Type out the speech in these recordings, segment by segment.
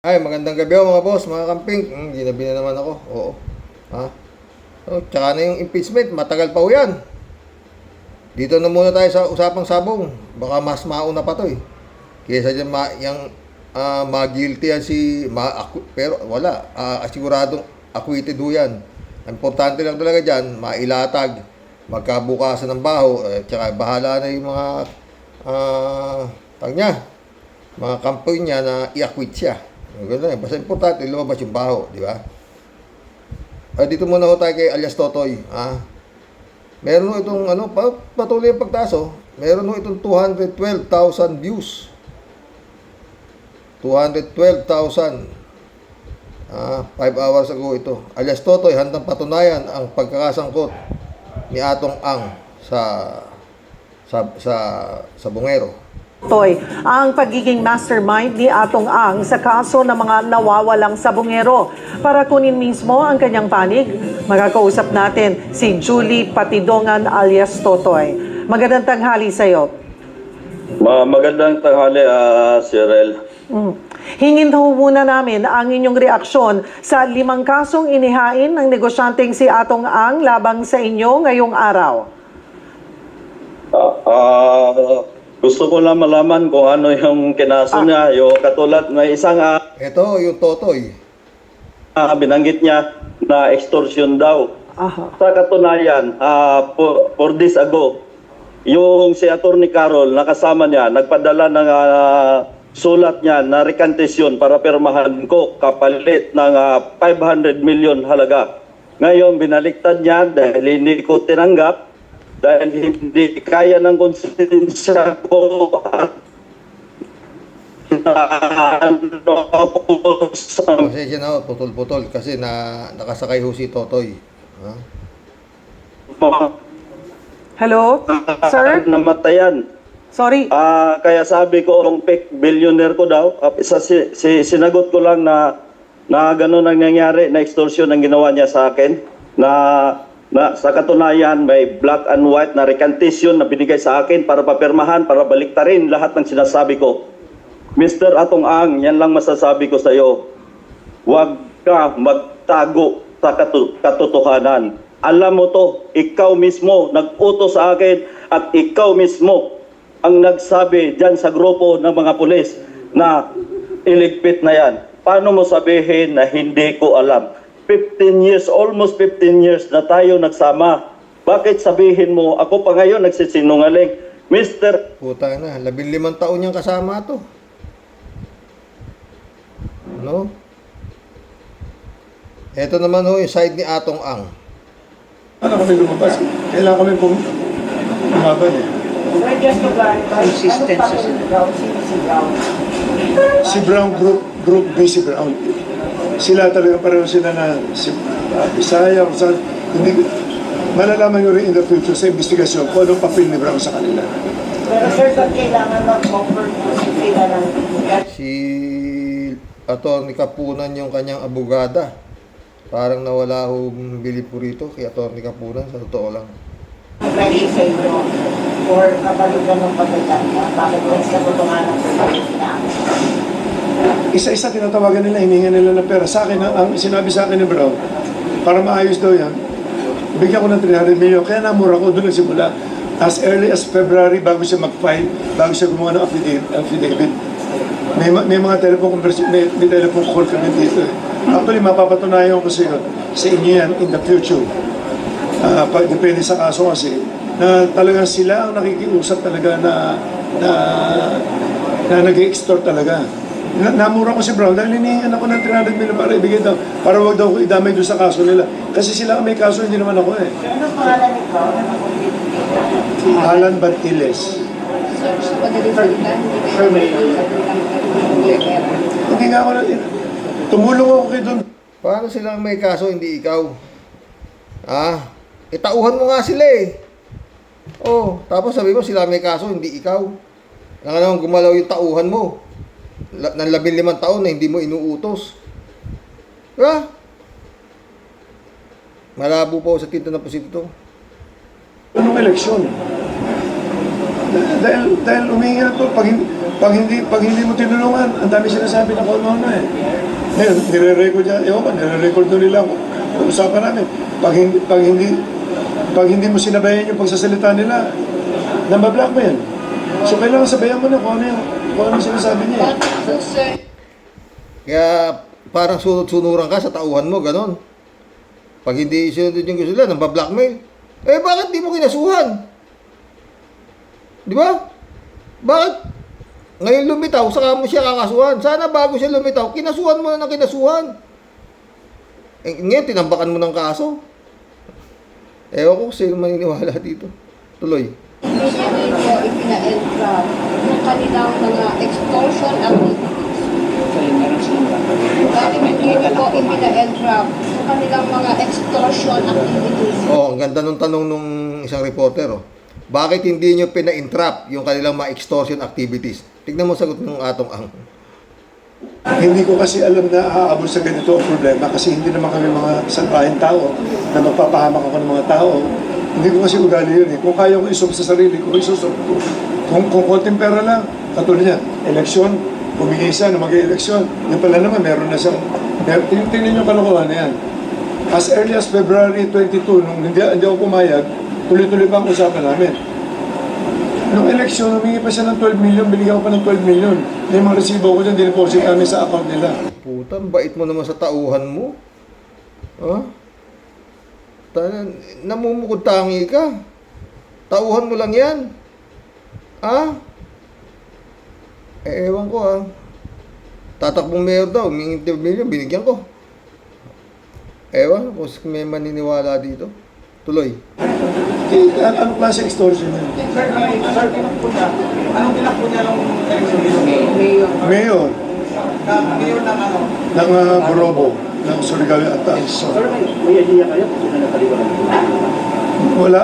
Ay, magandang gabi mga boss, mga kamping. Ginabi na naman ako. Oo. Ha? Tsaka na yung impeachment, matagal pa ho yan. Dito na muna tayo sa usapang sabong. Baka mas mauna pa to eh. Kesa dyan ma-guilty yan pero wala. Asiguradong acquitted ho yan. Ang importante lang talaga dyan, mailatag, magkabukasan ng baho, tsaka bahala na yung mga mga kampoy niya na i-acquit siya. Ganun, basta importante, lumabas yung baho, di ba? Dito muna ho tayo kay alias Totoy. Meron ho itong, patuloy ang pagtaas, oh. Meron ho itong 212,000 views. 212,000. 5 hours ago ito. Alias Totoy, handang patunayan ang pagkakasangkot ni Atong Ang sa bungero. Toy, ang pagiging mastermind ni Atong Ang sa kaso ng mga nawawalang sabungero. Para kunin mismo ang kanyang panig, makakausap natin si Julie Patidongan alias Totoy. Magandang tanghali sa iyo. Magandang tanghali, Cyril. Hingin ho muna namin ang inyong reaksyon sa 5 kasong inihain ng negosyanteng si Atong Ang labang sa inyo ngayong araw. Gusto ko lang malaman kung ano yung kinaso niya. Yung katulad may isang Ito yung Totoy. binanggit niya na extortion daw. Sa katunayan, 4 days ago, yung si Atty. Carol, nakasama niya, nagpadala ng sulat niya na recantation para pirmahan ko kapalit ng 500 million halaga. Ngayon, binaliktad niya dahil hindi ko tinanggap, dahil hindi kaya ng konsensya ko at Pasensya na ho, putol-putol kasi nakasakay ho si Totoy. Hello, sir? namatayan. Sorry. Kaya sabi ko, ang fake billionaire ko daw, sinagot ko lang na gano'n ang nangyari, na extortion ang ginawa niya sa akin, na sa katunayan may black and white na recantation na binigay sa akin para papirmahan, para baliktarin lahat ng sinasabi ko. Mr. Atong Ang, yan lang masasabi ko sa iyo. Huwag ka magtago sa katotohanan. Alam mo to, ikaw mismo nag-utos sa akin at ikaw mismo ang nagsabi dyan sa grupo ng mga pulis na iligpit na yan. Paano mo sabihin na hindi ko alam? 15 years, almost 15 years na tayo nagsama. Bakit sabihin mo, ako pa ngayon nagsisinungaling? Mr. Puta na, 15 taon niyang kasama to. No? Ito naman ho yung side ni Atong Ang. Ano kami lumabas? Kailangan kami lumaban eh. Consistency. Si Brown Group B, si Brown. Sila talaga pareho sila na Bisaya o saan. Hindi, malalaman nyo rin in the future sa investigasyon kung anong papel ni Brown sa kanila. Pero sir, ba't kailangan mag-offer po sila ng Si Atty. Kapunan yung kanyang abogada. Parang nawala hong bilib po rito kay Atty. Kapunan, sa totoo lang. pwede sa inyo or kapalugan ng pagkaganda? Bakit mas katotohanan po sila? Isa-isa tinatawagan nila, hiningan nila ng pera. Sa akin, ang sinabi sa akin ni Brown, para maayos daw yan, bigyan ko ng 300 million. Kaya namura ko doon nagsimula. As early as February, bago siya mag-file, bago siya gumawa ng affidavit. May mga telephone conversation, may telephone call kami dito. Actually, mapapatunayan ko sa inyo yan in the future. Depende sa kaso kasi, na talagang sila ang nakikiusap talaga na nag-extort talaga. Namura ko si Brown dahil hinihingan ako ng 300 million para ibigay daw, para wag daw ko idamay doon sa kaso nila. Kasi sila ang may kaso, hindi naman ako eh. Ano pangalan ni Brown? Alan Bantiles. Hindi nga ako na, tumulong ako kayo doon. Paano silang may kaso, hindi ikaw? Itauhan mo nga sila eh. Tapos sabi mo sila may kaso, hindi ikaw. Nga naman gumalaw yung tauhan mo. Ng 15 taon na hindi mo inuutos. Diba? Malabo po sa tinta ng posito. Anong eleksyon? Dahil umingi na to, pag hindi mo tinulungan, ang dami sinasabi na kung ano eh. Ngayon, nire-record yan, nire-record doon nila ako. Usapan namin, pag hindi mo sinabayan yung pagsasalita nila, nambablock mo yan. So, kailangan sabayan mo na kung ano yung sinasabi niya. Kaya parang sunod-sunuran ka sa tauhan mo, ganon. Pag hindi sunod yung gusto nila, nambablockmail. Eh, bakit di mo kinasuhan? Di ba? Bakit? Ngayon lumitaw, saka mo siya kakasuhan. Sana bago siya lumitaw, kinasuhan mo na ng kinasuhan. Eh, ngayon, tinambakan mo ng kaso. Ewan ko kung sino maniniwala dito. Tuloy. Hindi po ipina-entrap yung kanilang mga extortion activities. Bakit hindi po ipina-entrap yung kanilang mga extortion activities? Oh, ang ganda nung tanong nung isang reporter, oh. Bakit hindi nyo pina-entrap yung kanilang mga extortion activities? Tignan mo sagot ng atong ang. Hindi ko kasi alam na aabot sa ganito ang problema kasi hindi naman kami mga santrahin tao na magpapahamak ako ng mga tao. Hindi ko kasi ugali yun eh. Kung kaya ko isop sa sarili ko, isusop ko. Kung konting pera lang, katulad niya, eleksyon, pumili siya na mag-eleksyon. Yung pala naman, meron na siyang, tingnan yung kalokohan na yan. As early as February 22, nung hindi ako pumayag, tuloy-tuloy pa ang usapan namin. Nung eleksyon, humingi pa siya ng 12 million, binigyan ko pa ng 12 million. Yung mga resibo ko dyan, dineposit namin sa account nila. Puta, bait mo naman sa tauhan mo. Ha? Namumukod tangi ka. Tauhan mo lang yan. Ha? Eh, ewan ko ha. Tatakbong mayor daw, humingi 12 million, binigyan ko. Ewan, kung may maniniwala dito. Tuloy. Anong klase extortion yun? Anong tinakbo niya nung eleksyon dito? Mayor. Mayor ng ano? Ng Borobo, ng Surigao Atas. May idea kayo kung sino nakaliwanan? Wala,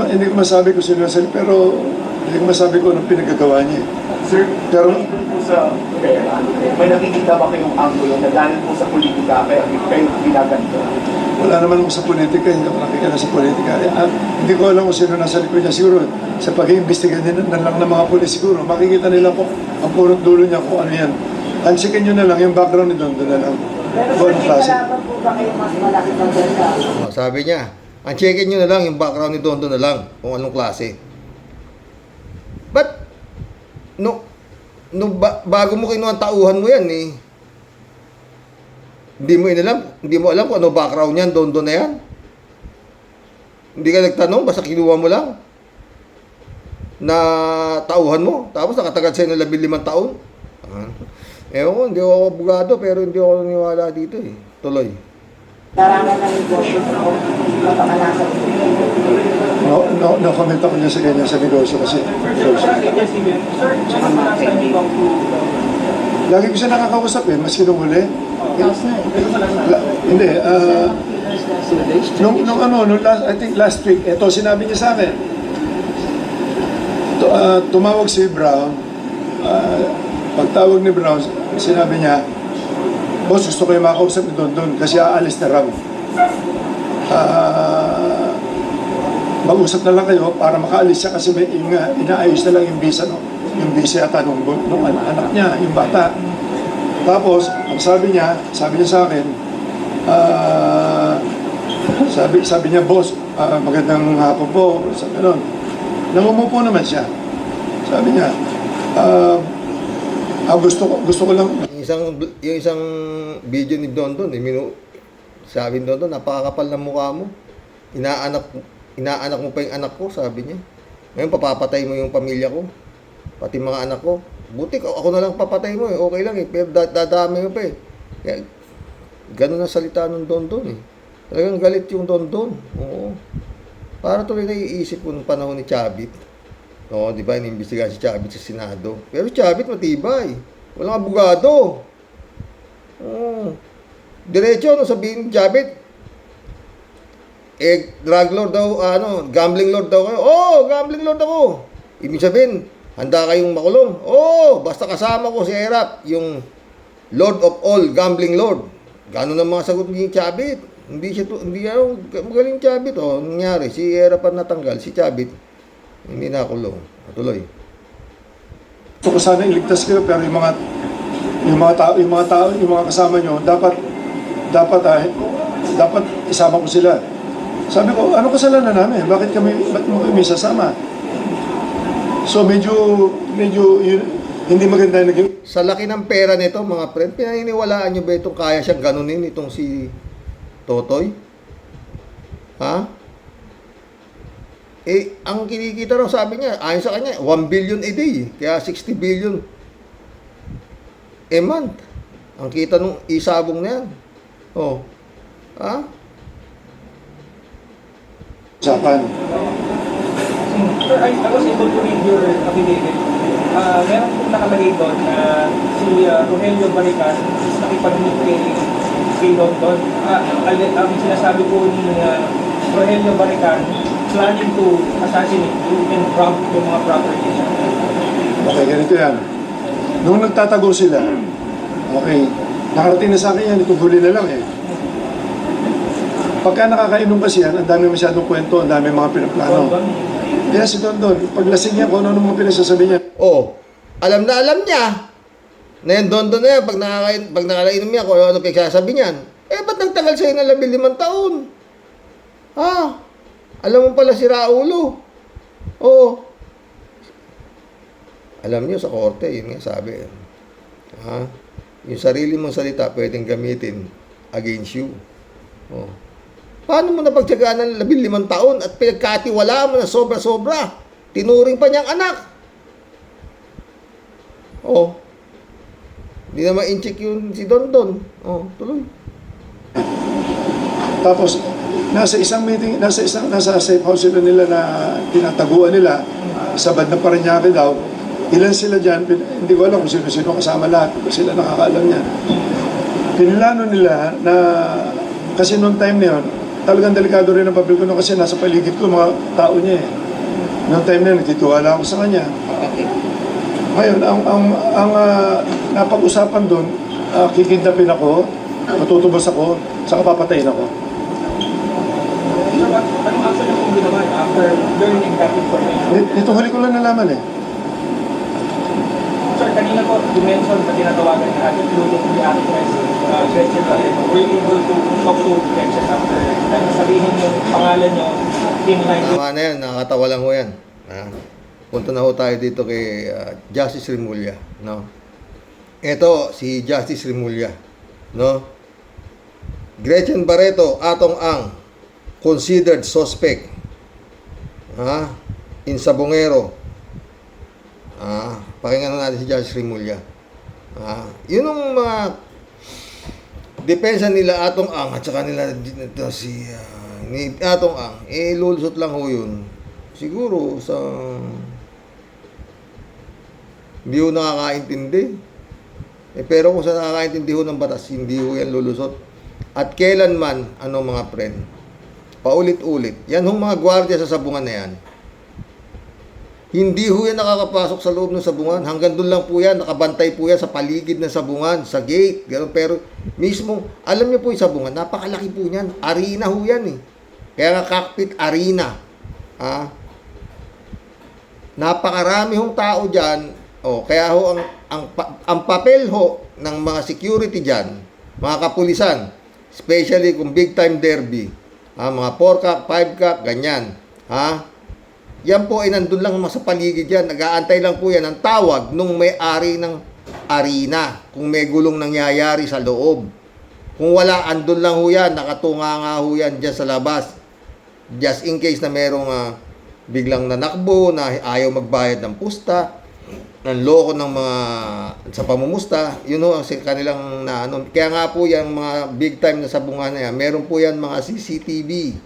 hindi ko masabi kung sino sila, pero hindi ko masabi kung anong pinagagawa niya. Sir, Pero- pero po sa pera, may nakikita ba kayong angulo na galing po sa politika kaya kayo ginaganito? Wala naman ako sa politika, hindi ako nakikita sa politika. Hindi ko alam kung sino nasa likod niya. Siguro, sa pag-iimbestiga din na lang ng mga pulis siguro, makikita nila kung ang punot dulo niya kung ano yan. Ansikin nyo na lang, yung background ni Don na lang. Pero Kung sir, anong may klase. kalaban po ba kayo mas malaki ng ganda? Oh, sabi niya, ang checkin nyo na lang yung background ni Dondo na lang kung anong klase. But, bago mo kinuha ang tauhan mo yan eh, hindi mo alam kung ano background niyan, Dondo na yan. Hindi ka nagtanong, basta kinuha mo lang na tauhan mo. Tapos nakatagal sa'yo ng 15 taon. Ewan ko, hindi ako abogado pero hindi ako naniwala dito eh. Tuloy. Larangan ng negosyo ko, mapakalasan ko. No comment ako niya sa ganyan sa negosyo kasi. Lagi ko siya nakakausap eh, maski nung huli. Hindi, I think last week, ito sinabi niya sa akin. Tumawag si Brown, pagtawag ni Brown, sinabi niya, boss, gusto ko yung makausap ni Don kasi aalis na raw. Mag-usap na lang kayo para makaalis siya kasi may inaayos na lang yung visa, no? Yung visa yata nung anak niya, yung bata. Tapos, ang sabi niya sa akin, sabi niya, boss, magandang hapon po, sa ganun. Namumupo naman siya. Sabi niya, gusto ko lang. Yung isang video ni Don, sabi ni Don, napakakapal ng mukha mo. Inaanak mo pa yung anak ko, sabi niya. Ngayon, papapatay mo yung pamilya ko. Pati mga anak ko. Buti, ako na lang papatay mo eh. Okay lang eh. Pero dadami mo pa eh. Kaya, ganun ang salita ng Don eh. Talagang galit yung Don. Oo. Para tuloy naiisip ko nung panahon ni Chavit. Oo, di ba? Inimbestigahan si Chavit sa Senado. Pero Chavit matibay. Walang abogado. Oo. Diretso, sabihin ni Chavit, drug lord daw, gambling lord daw kayo. Gambling lord ako. Ibig sabihin, handa kayong makulong. Basta kasama ko si Erap, yung Lord of all, gambling lord. Gano'n ang mga sagot ni Chavit. Hindi magaling Chavit. Nangyari, si Erap ang natanggal, si Chavit, hindi nakulong. Tuloy. Gusto ko sana iligtas kayo, pero yung mga kasama nyo, dapat isama ko sila. Sabi ko, ano kasalanan namin? Ba't mo kami sasama? So medyo hindi maganda yung naging... Sa laki ng pera nito, mga friend, pinaniniwalaan nyo ba itong kaya siyang ganunin itong si Totoy? Ha? Eh, ang kinikita raw sabi niya, ayon sa kanya, 1 billion a day. Kaya 60 billion a month. Ang kita nung isabong na yan. Oh. Ha? Usapan. Sir, I was able to read your affidavit. Meron pong nakalagay doon na si Rogelio Barican is nakipag-meet kay London. Ang sinasabi po ni Rogelio Barican, planning to assassinate you and rob yung mga properties. Okay, ganito yan. Nung nagtatago sila, okay, nakarating na sa akin yan, itong huli na lang eh. Pagka nakakainom kasi yan, ang dami masyadong kwento, ang dami mga pinaplano. Kaya si Don, paglasing niya, kung ano mga pinagsasabi niya. Oh, alam niya. Na yan, Don na yan, pag nakakainom niya, kung ano pinagsasabi niyan. Eh, ba't nagtagal sa'yo na 15 taon? Ha? Alam mo pala si Raulo. Oh. Alam niyo sa korte, yun nga sabi. Ha? Yung sarili mong salita pwedeng gamitin against you. Oh. Paano mo napagtyagaan ng 15 taon at pinagkatiwalaan mo na sobra-sobra? Tinuring pa niyang anak. Oh. Hindi na ma-incheck yun si Don. Oh, tuloy. Tapos, nasa safe house sila nila na tinataguan nila, sabad na Parañaque daw. Ilan sila dyan, hindi ko alam kung sino-sino kasama lahat, sila nakakaalam niya. Pinilano nila na, kasi noong time na yun, talagang delikado rin ang papel ko kasi nasa paligid ko mga tao niya eh. Noong time na yun, nagtitiwala ako sa kanya. Ngayon, ang napag-usapan doon, kikidnapin ako, matutubos ako, saka papatayin ako. Sir, anong action yung ginawa after learning that information? Ito huli ko lang nalaman eh. Sir, kanina po, you mentioned na tinatawagan niya at including the actress, Gretchen Barreto. Were you able to talk to Gretchen after sabihin yung pangalan niyo in line with... Tama na yan, nakakatawa lang ho yan. Punta na ho tayo dito kay Justice Remulla. No? Ito, si Justice Remulla. No? Gretchen Barreto, atong ang considered suspect in Sabongero. Pakinggan natin si Justice Remulla. Yun ang mga depensa nila atong ang at saka nila dito si ni atong ang lulusot lang ho yun. Siguro sa hindi ho nakakaintindi. Pero kung sa nakakaintindi ho ng batas, hindi ho yan lulusot. At kailanman, mga friend, paulit-ulit, yan hong mga gwardiya sa sabungan na yan, hindi ho yan nakakapasok sa loob ng sabungan. Hanggang doon lang po yan, nakabantay po yan sa paligid ng sabungan, sa gate, gano'n. Pero mismo, alam niyo po yung sabungan, napakalaki po niyan. Arena ho yan eh. Kaya nga cockpit arena. Napakarami hong tao dyan. Kaya ho, ang papel ho ng mga security dyan, mga kapulisan, especially kung big time derby, mga 4-cup, 5-cup, ganyan. Yan po ay nandun lang sa paligid yan. Nag-aantay lang po yan ang tawag nung may-ari ng arena. Kung may gulong nangyayari sa loob. Kung wala, andun lang ho yan. Nakatunga nga ho yan dyan sa labas. Just in case na merong biglang nanakbo, na ayaw magbayad ng pusta, ng loko ng mga sa pamumusta, yun ho ang kanilang Kaya nga po yan, mga big time na sabungan na yan, meron po yan mga CCTV.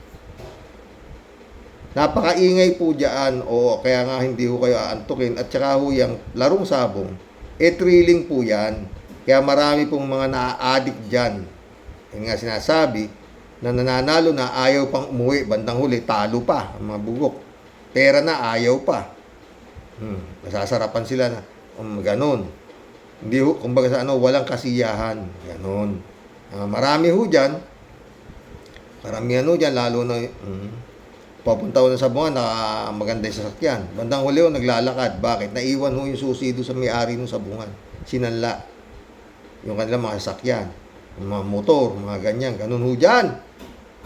Napakaingay po dyan, kaya nga hindi ho kayo aantukin. At saka ho yung larong sabong, thrilling po yan. Kaya marami pong mga na-addict dyan. Yung nga sinasabi, na nananalo na ayaw pang umuwi, bandang huli, talo pa, ang mga bugok. Pera na, ayaw pa. Nasasarapan sila na, ganun. Hindi ho, kumbaga sa walang kasiyahan. Ganun. Marami ho dyan. Karamihan ho dyan, lalo na, papunta ko na sa bunga, maganda yung sasakyan. Bandang huli ko, naglalakad. Bakit? Naiwan ho yung susi doon sa may-ari ng sabungan. Sinanla. Yung kanilang mga sasakyan. Yung mga motor, mga ganyan. Ganun ho dyan.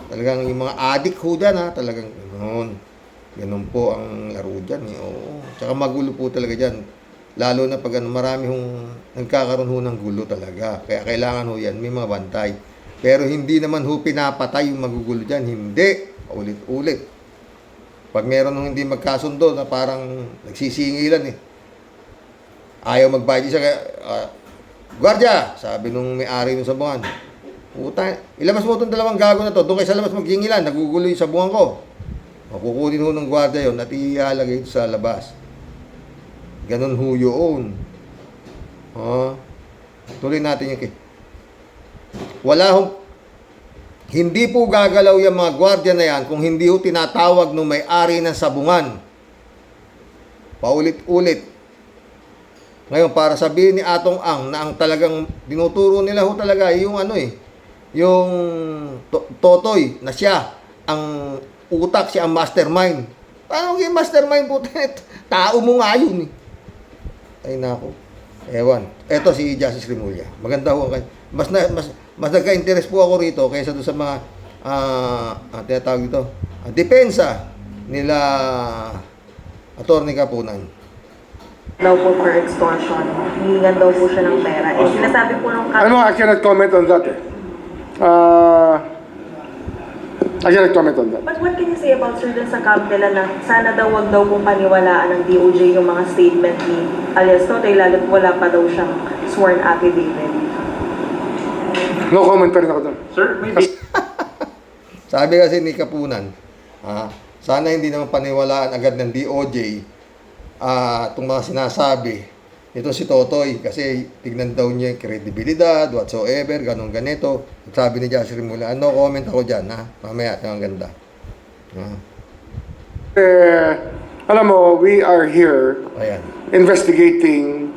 Talagang yung mga addict ho dyan, ha. Talagang ganun. Ganun po ang laro dyan. Eh. Oo. Tsaka magulo po talaga dyan. Lalo na pag marami hong nagkakaroon ho ng gulo talaga. Kaya kailangan ho yan, may mga bantay. Pero hindi naman ho pinapatay yung magugulo dyan. Hindi. Ulit-ulit. Pag meron nung hindi magkasundo na parang nagsisingilan eh. Ayaw magbayad siya kaya, Guardia! Sabi nung may-ari ng sabungan. Puta, ilabas mo itong dalawang gago na to. Doon kayo sa labas magsingilan. Nagugulo yung sabungan ko. Kukunin ho ng guardia yun at ilalagay ito sa labas. Ganun ho yun. Tuloy natin yung wala hong hindi po gagalaw yung mga gwardiya na yan kung hindi ho tinatawag ng may-ari ng sabungan. Paulit-ulit. Ngayon, para sabihin ni Atong Ang na ang talagang dinuturo nila ho talaga yung yung Totoy na siya ang utak, siya ang mastermind. Paano yung mastermind po? Tao mo nga yun eh. Ay nako. Ewan. Eto si Justice Remulla. Maganda ho. Mas nagka-interest po ako rito kaysa doon sa mga tinatawag dito, depensa nila Attorney Kapunan. Daw po for extortion. Hihingan daw po siya ng pera. Eh, sinasabi po nung I cannot comment on that. I cannot comment on that. But what can you say about sir dun sa camp nila na sana daw wag daw pong paniwalaan ng DOJ yung mga statement ni alias Totoy lalo't wala pa daw siyang sworn affidavit? No comment pa rin ako doon. Sir, maybe... Sabi kasi ni Kapunan, sana hindi naman paniwalaan agad ng DOJ itong mga sinasabi nito si Totoy kasi tignan daw niya yung credibilidad, whatsoever, ganun ganito. Sabi ni Josh Remulla, no comment ako dyan, mamaya, ang ganda. Alam mo, we are here Ayan. investigating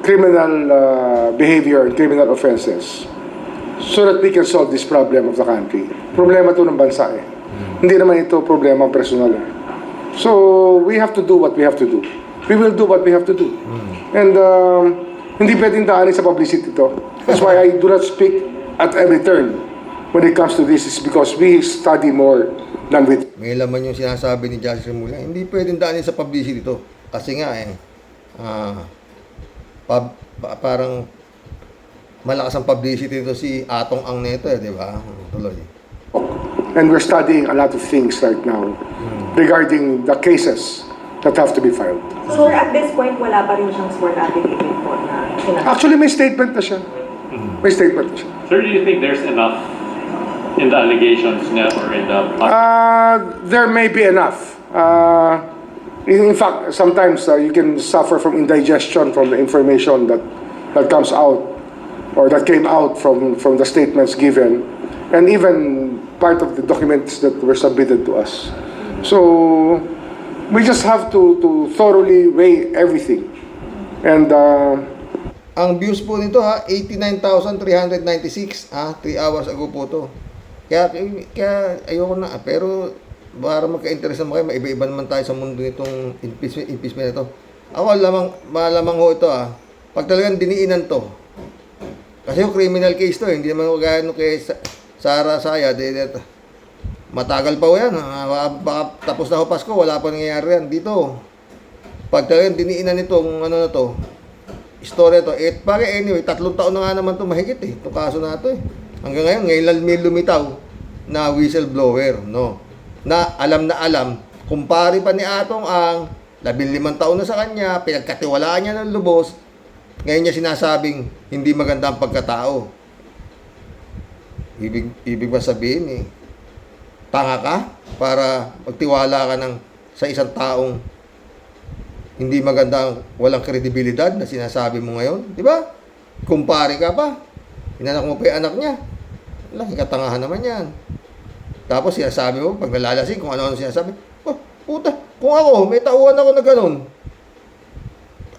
criminal behavior and criminal offenses so that we can solve this problem of the country. Problema to ng bansa eh. Hindi naman ito problema personal eh. So, we have to do what we have to do. We will do what we have to do. And hindi pwedeng daanin sa publicity to. That's why I do not speak at every turn when it comes to this is because we study more than with. May laman yung sinasabi ni Josh Remulla, hindi pwedeng daanin sa publicity to. Kasi nga parang malakas ang publicity ito si Atong Ang neto di ba? Tuloy. And we're studying a lot of things right now regarding the cases that have to be filed. So at this point, wala pa rin siyang sworn affidavit po na sinasabi? Actually, may statement na siya. May statement na siya. Sir, do you think there's enough in the allegations na or in the... There may be enough. In fact, sometimes you can suffer from indigestion from the information that comes out or that came out from the statements given and even part of the documents that were submitted to us. So, we just have to thoroughly weigh everything. And ang views po nito 89,396 3 hours ago po to. Kaya ayoko na pero para magka-interest naman kayo, maiba-iba naman tayo sa mundo nitong impeachment na to. Ako malamang ho ito pag talagang diniinan to. Kasi yung criminal case to, hindi naman kagaya nung kay Sara Saya, matagal pa ho yan. Baka tapos na ho Pasko, wala pa nangyayari yan. Dito, pag talagang diniinan nito, kung ano na to, istorya to. Anyway, 3 taon na nga naman to mahigit itong kaso na to Hanggang ngayon lang may lumitaw na whistleblower, no? Na alam, kumpare pa ni Atong Ang, 15 taon na sa kanya, pinagkatiwalaan niya ng lubos, ngayon niya sinasabing hindi maganda ang pagkatao. Ibig ba sabihin tanga ka para magtiwala ka sa isang taong hindi maganda, walang kredibilidad na sinasabi mo ngayon, di ba? Kumpare ka pa. Inanak mo pa yung anak niya. Wala, katangahan naman yan. Tapos sinasabi mo, pag nalalasing, kung ano-ano sinasabi, puta, kung ako, may tauhan ako na ganun.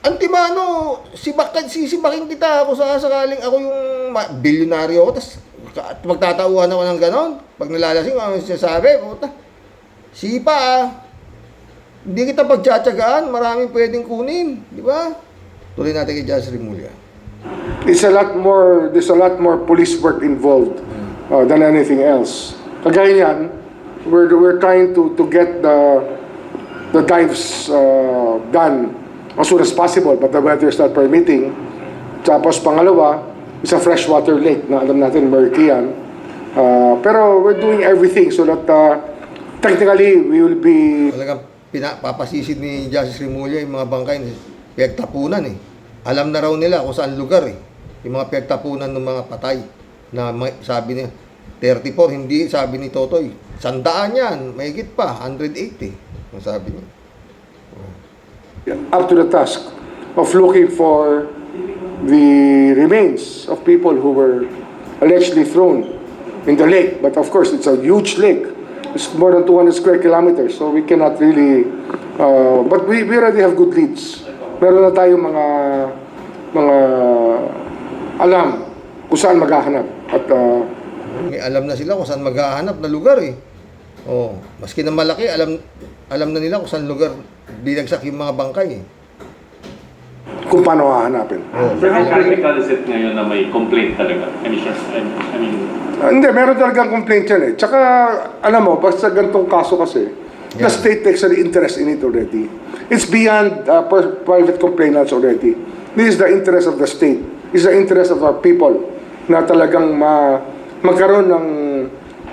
Antimano, sisibakin kita ako sakaling ako yung bilyonaryo ako, tapos magtatauhan ako ng ganon. Pag nalalasing, ano sinasabi, puta. Sipa ah. Hindi kita pagtsatsagaan, maraming pwedeng kunin. Di ba? Tuloy natin kay Justice Remulla. There's a lot more police work involved than anything else. Kagaya yan, we're trying to get the dives done as soon as possible, but the weather is not permitting. Tapos pangalawa, is a freshwater lake na alam natin, murky yan. Pero we're doing everything so that technically we will be... Talagang papasisid ni Justice Remulla yung mga bangkay na pinagtapunan eh. Alam na raw nila kung saan lugar eh. Yung mga pinagtapunan ng mga patay na sabi niya 34, hindi sabi ni Totoy. 100 yan, mahigit pa, 180. Ang sabi niya. up to the task of looking for the remains of people who were allegedly thrown in the lake. But of course, it's a huge lake. It's more than 200 square kilometers, so we cannot really... but we already have good leads. Meron na tayong mga alam kung saan maghahanap. At may alam na sila kung saan maghahanap na lugar eh. Oh, maski na malaki, alam na nila kung saan lugar binagsak yung mga bangkay eh. kung paano hahanapin. Sir, how critical is it ngayon na may complaint talaga? I mean, hindi, meron talagang complaint yan eh. Tsaka, alam mo, basta ganitong kaso kasi, the state takes an interest in it already. It's beyond private complainants already. This is the interest of the state. It's the interest of our people na talagang magkaroon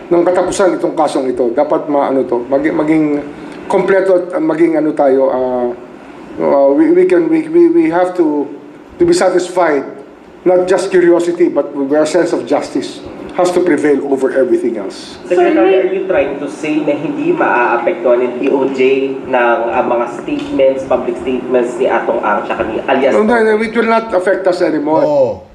ng katapusan itong kasong ito. Dapat maging kompleto at maging tayo, we have to be satisfied, not just curiosity, but our sense of justice has to prevail over everything else. Secretary, are you trying to say na hindi maaapektuhan ng DOJ ng mga statements, public statements ni Atong Ang tsaka ni alias? No, it will not affect us anymore. Oo.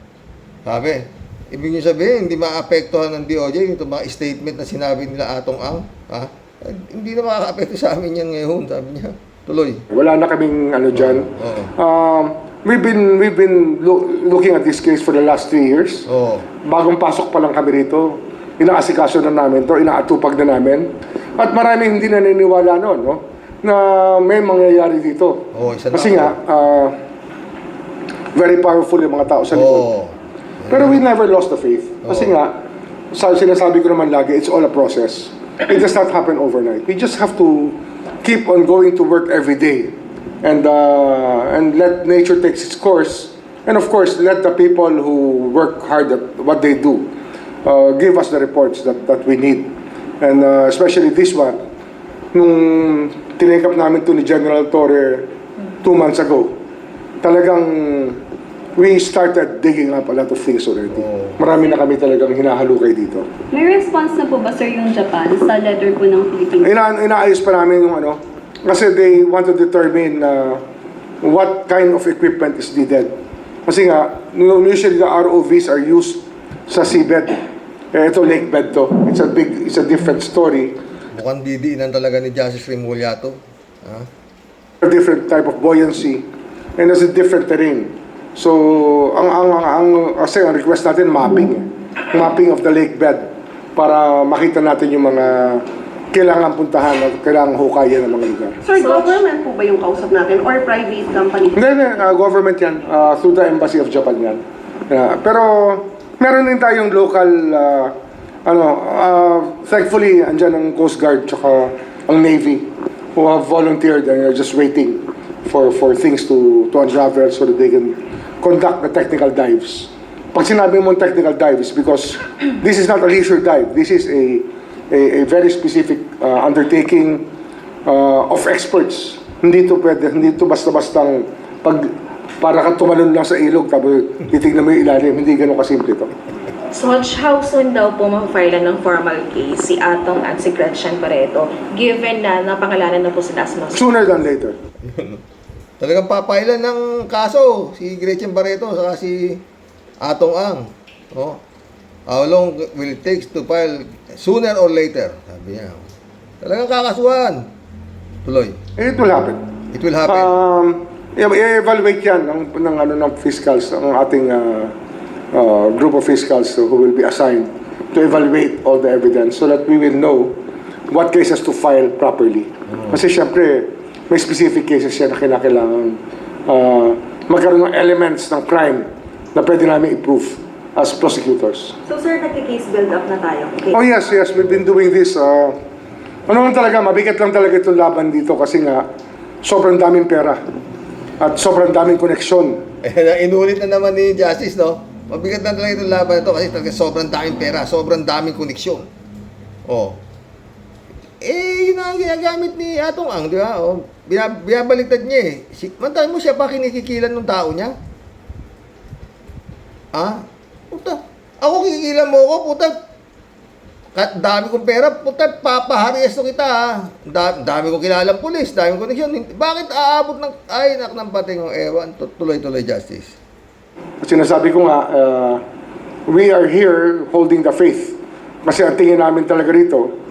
Sabi, ibig niyo sabihin, hindi maapektuhan ng DOJ yung mga statement na sinabi nila Atong Ang. Ha? Hindi na makaka-apekto sa amin yan ngayon, sabi niya. Tuloy. Wala na kaming dyan. We've been looking at this case for the last 3 years. Bagong pasok pa lang kami rito. Inaasikaso na namin to, inaatupag na namin. At maraming hindi na naniniwala noon, no? Na may mangyayari dito. Kasi nga, very powerful yung mga tao sa likod. Pero we never lost the faith. Kasi nga, sinasabi ko naman lagi, it's all a process. It does not happen overnight. We just have to keep on going to work every day. And let nature take its course, and of course let the people who work hard at what they do give us the reports that we need, and especially this one, nung tinake-up namin to ni General Torre 2 months ago, talagang we started digging up a lot of things already. Marami na kami talagang hinahalukay dito. May response na po ba, sir, yung Japan sa letter po ng Philippines? Inaayos pa namin yung kasi they want to determine what kind of equipment is needed. Kasi nga, usually the ROVs are used sa seabed. Ito lake bed to. It's a different story. Mukhang didiinan talaga ni Justice Remulla to. A different type of buoyancy and it's a different terrain. So, kasi ang request natin mapping. Mapping of the lake bed para makita natin yung mga kailangan puntahan at kailangan hukayan ng mga lugar. Sir, government po ba yung kausap natin or private company? Hindi, government yan. Through the Embassy of Japan yan. Pero meron din tayong local, thankfully, andyan ang Coast Guard tsaka ang Navy who have volunteered and are just waiting for things to unravel so that they can conduct the technical dives. Pag sinabi mong technical dive is because this is not a leisure dive. This is a very specific undertaking of experts. Hindi to basta-bastang para ka tumalon lang sa ilog tapos titignan mo yung ilalim. Hindi ganun kasimple to. So, how soon daw po ma-file ng formal case si Atong at si Gretchen Barreto given na napangalanan na po sila sa Sooner than later. Talagang papailan ng kaso si Gretchen Barreto saka si Atong Ang. How long will it take to file? Sooner or later, sabi niya. Talagang kakasuhan. Tuloy. It will happen. It will happen. I-evaluate yan ng fiscals, ang ating group of fiscals who will be assigned to evaluate all the evidence so that we will know what cases to file properly. Kasi syempre, may specific cases yan na kailangan magkaroon ng elements ng crime na pwede namin i-prove as prosecutors. So sir, nagki-case build up na tayo? Okay. Oh yes, we've been doing this. Ano lang talaga, mabigat lang talaga itong laban dito kasi nga sobrang daming pera at sobrang daming koneksyon. Inulit na naman ni Justice, no? Mabigat na talaga itong laban ito kasi talaga sobrang daming pera, sobrang daming koneksyon. Oh. Yun ang ginagamit ni Atong Ang, di ba? Oh, binabaliktad niya eh. Mantahan mo siya pa kinikikilan ng tao niya? Ha? Puta. Ako kikikilan mo ako, puta. Dami kong pera, puta, papaharesto kita ha. Dami kong kilalang pulis, dami kong koneksyon. Bakit aabot ng, ay, nak ng pating ng ewan, tuloy-tuloy Justice. Sinasabi ko nga, we are here holding the faith. Kasi ang tingin namin talaga rito,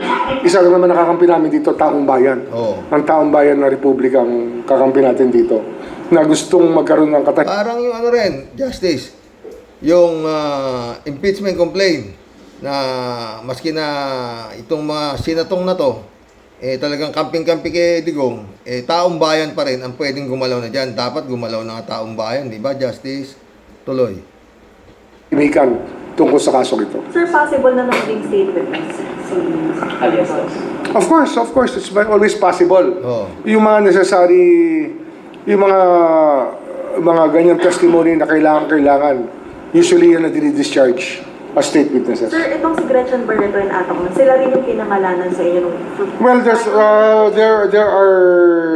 isa lang naman nakakampi namin dito, taong bayan. Ang taong bayan na republika ang kakampi natin dito. Na gustong magkaroon ng Parang yung ano rin, Justice, yung impeachment complaint na maski na itong mga sinatong na to, talagang kamping-kampi kay Digong, taong bayan pa rin ang pwedeng gumalaw na dyan. Dapat gumalaw na nga taong bayan, di ba, Justice? Tuloy. Imikan tungkol sa kasong ito. Sir, possible na maging state witness si alias. Of course, it's always possible. Yung mga necessary, yung mga ganyang testimony na kailangan, usually yan na dinidischarge as state witnesses. Sir, itong si Gretchen Barreto and Atong, sila rin yung pinangalanan sa inyo nung... Well,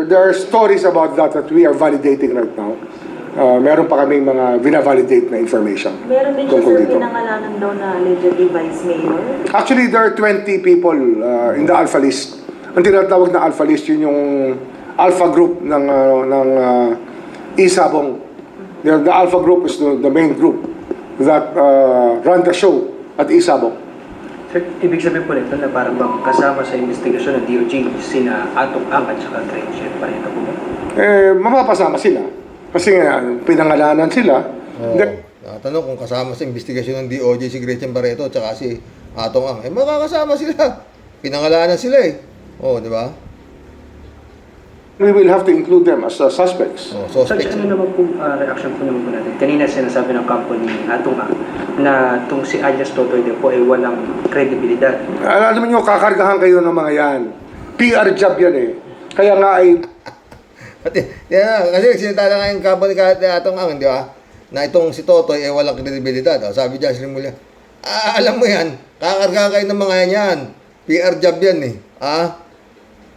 there are stories about that we are validating right now. Meron pa kaming mga vina-validate na information. Meron din siya, sir, pinangalanan daw na allegedly vice mayor? Actually, there are 20 people in the Alpha List. Ang tinatawag na Alpha List, yun yung Alpha Group ng Isabong. The Alpha Group is the main group that run the show at Isabong. Sir, ibig sabihin po nito na parang kasama sa investigasyon ng DOJ sina Atong Ang at saka Gretchen Barreto po ba? Mapapasama sila. Kasi nga, pinangalanan sila. Nakatanong kung kasama sa investigasyon ng DOJ si Gretchen Barreto at saka si Atong Ang. Makakasama sila. Pinangalanan sila eh. Di ba? We will have to include them as suspects. Suspects. Ano naman po, reaction po naman po natin? Kanina sinasabi ng company Atong Ang na itong si alias Totoy din po ay walang kredibilidad. Alam niyo, kakargahan kayo ng mga yan. PR job yan eh. Kaya nga ay... Kasi sinitala nga yung company kahit Atong Ang, di ba? Na itong si Totoy walang kredibilidad. Sabi Josh Rimulya, alam mo yan, kakargahan kayo ng mga yan. PR job yan eh.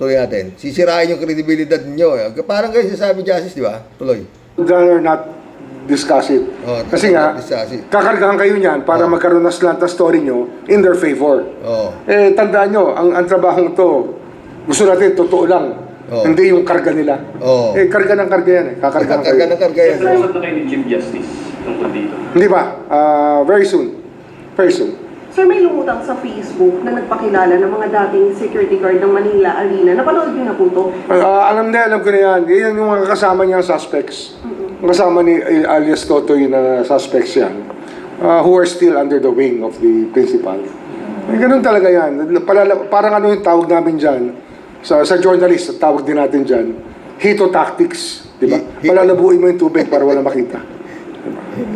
Tuloy natin. Sisirain yung kredibilidad ninyo. Parang kayo sabi Justice, di ba? Tuloy. Rather not discuss it. Kasi nga, kakargahan kayo niyan para magkaroon ng slant na story nyo in their favor. Tandaan nyo, ang trabahong to, gusto natin, totoo lang. Hindi yung karga nila. Karga ng karga yan eh. Kakarga ng karga yan. Nag-usap na kayo ni Chief Justice tungkol dito? Hindi ba? Very soon. Very soon. Sir, may lumutang sa Facebook na nagpakilala ng mga dating security guard ng Manila Arena. Napanood niyo na po ito? Alam ko na yan. Yan yung mga kasama niya suspects. Kasama ni alias Totoy na suspects yan. Who are still under the wing of the principal. Ganun talaga yan. Parang ano yung tawag namin dyan. Sa journalist, tawag din natin dyan, hito tactics, di ba? Palalabuin mo yung tubig para wala makita.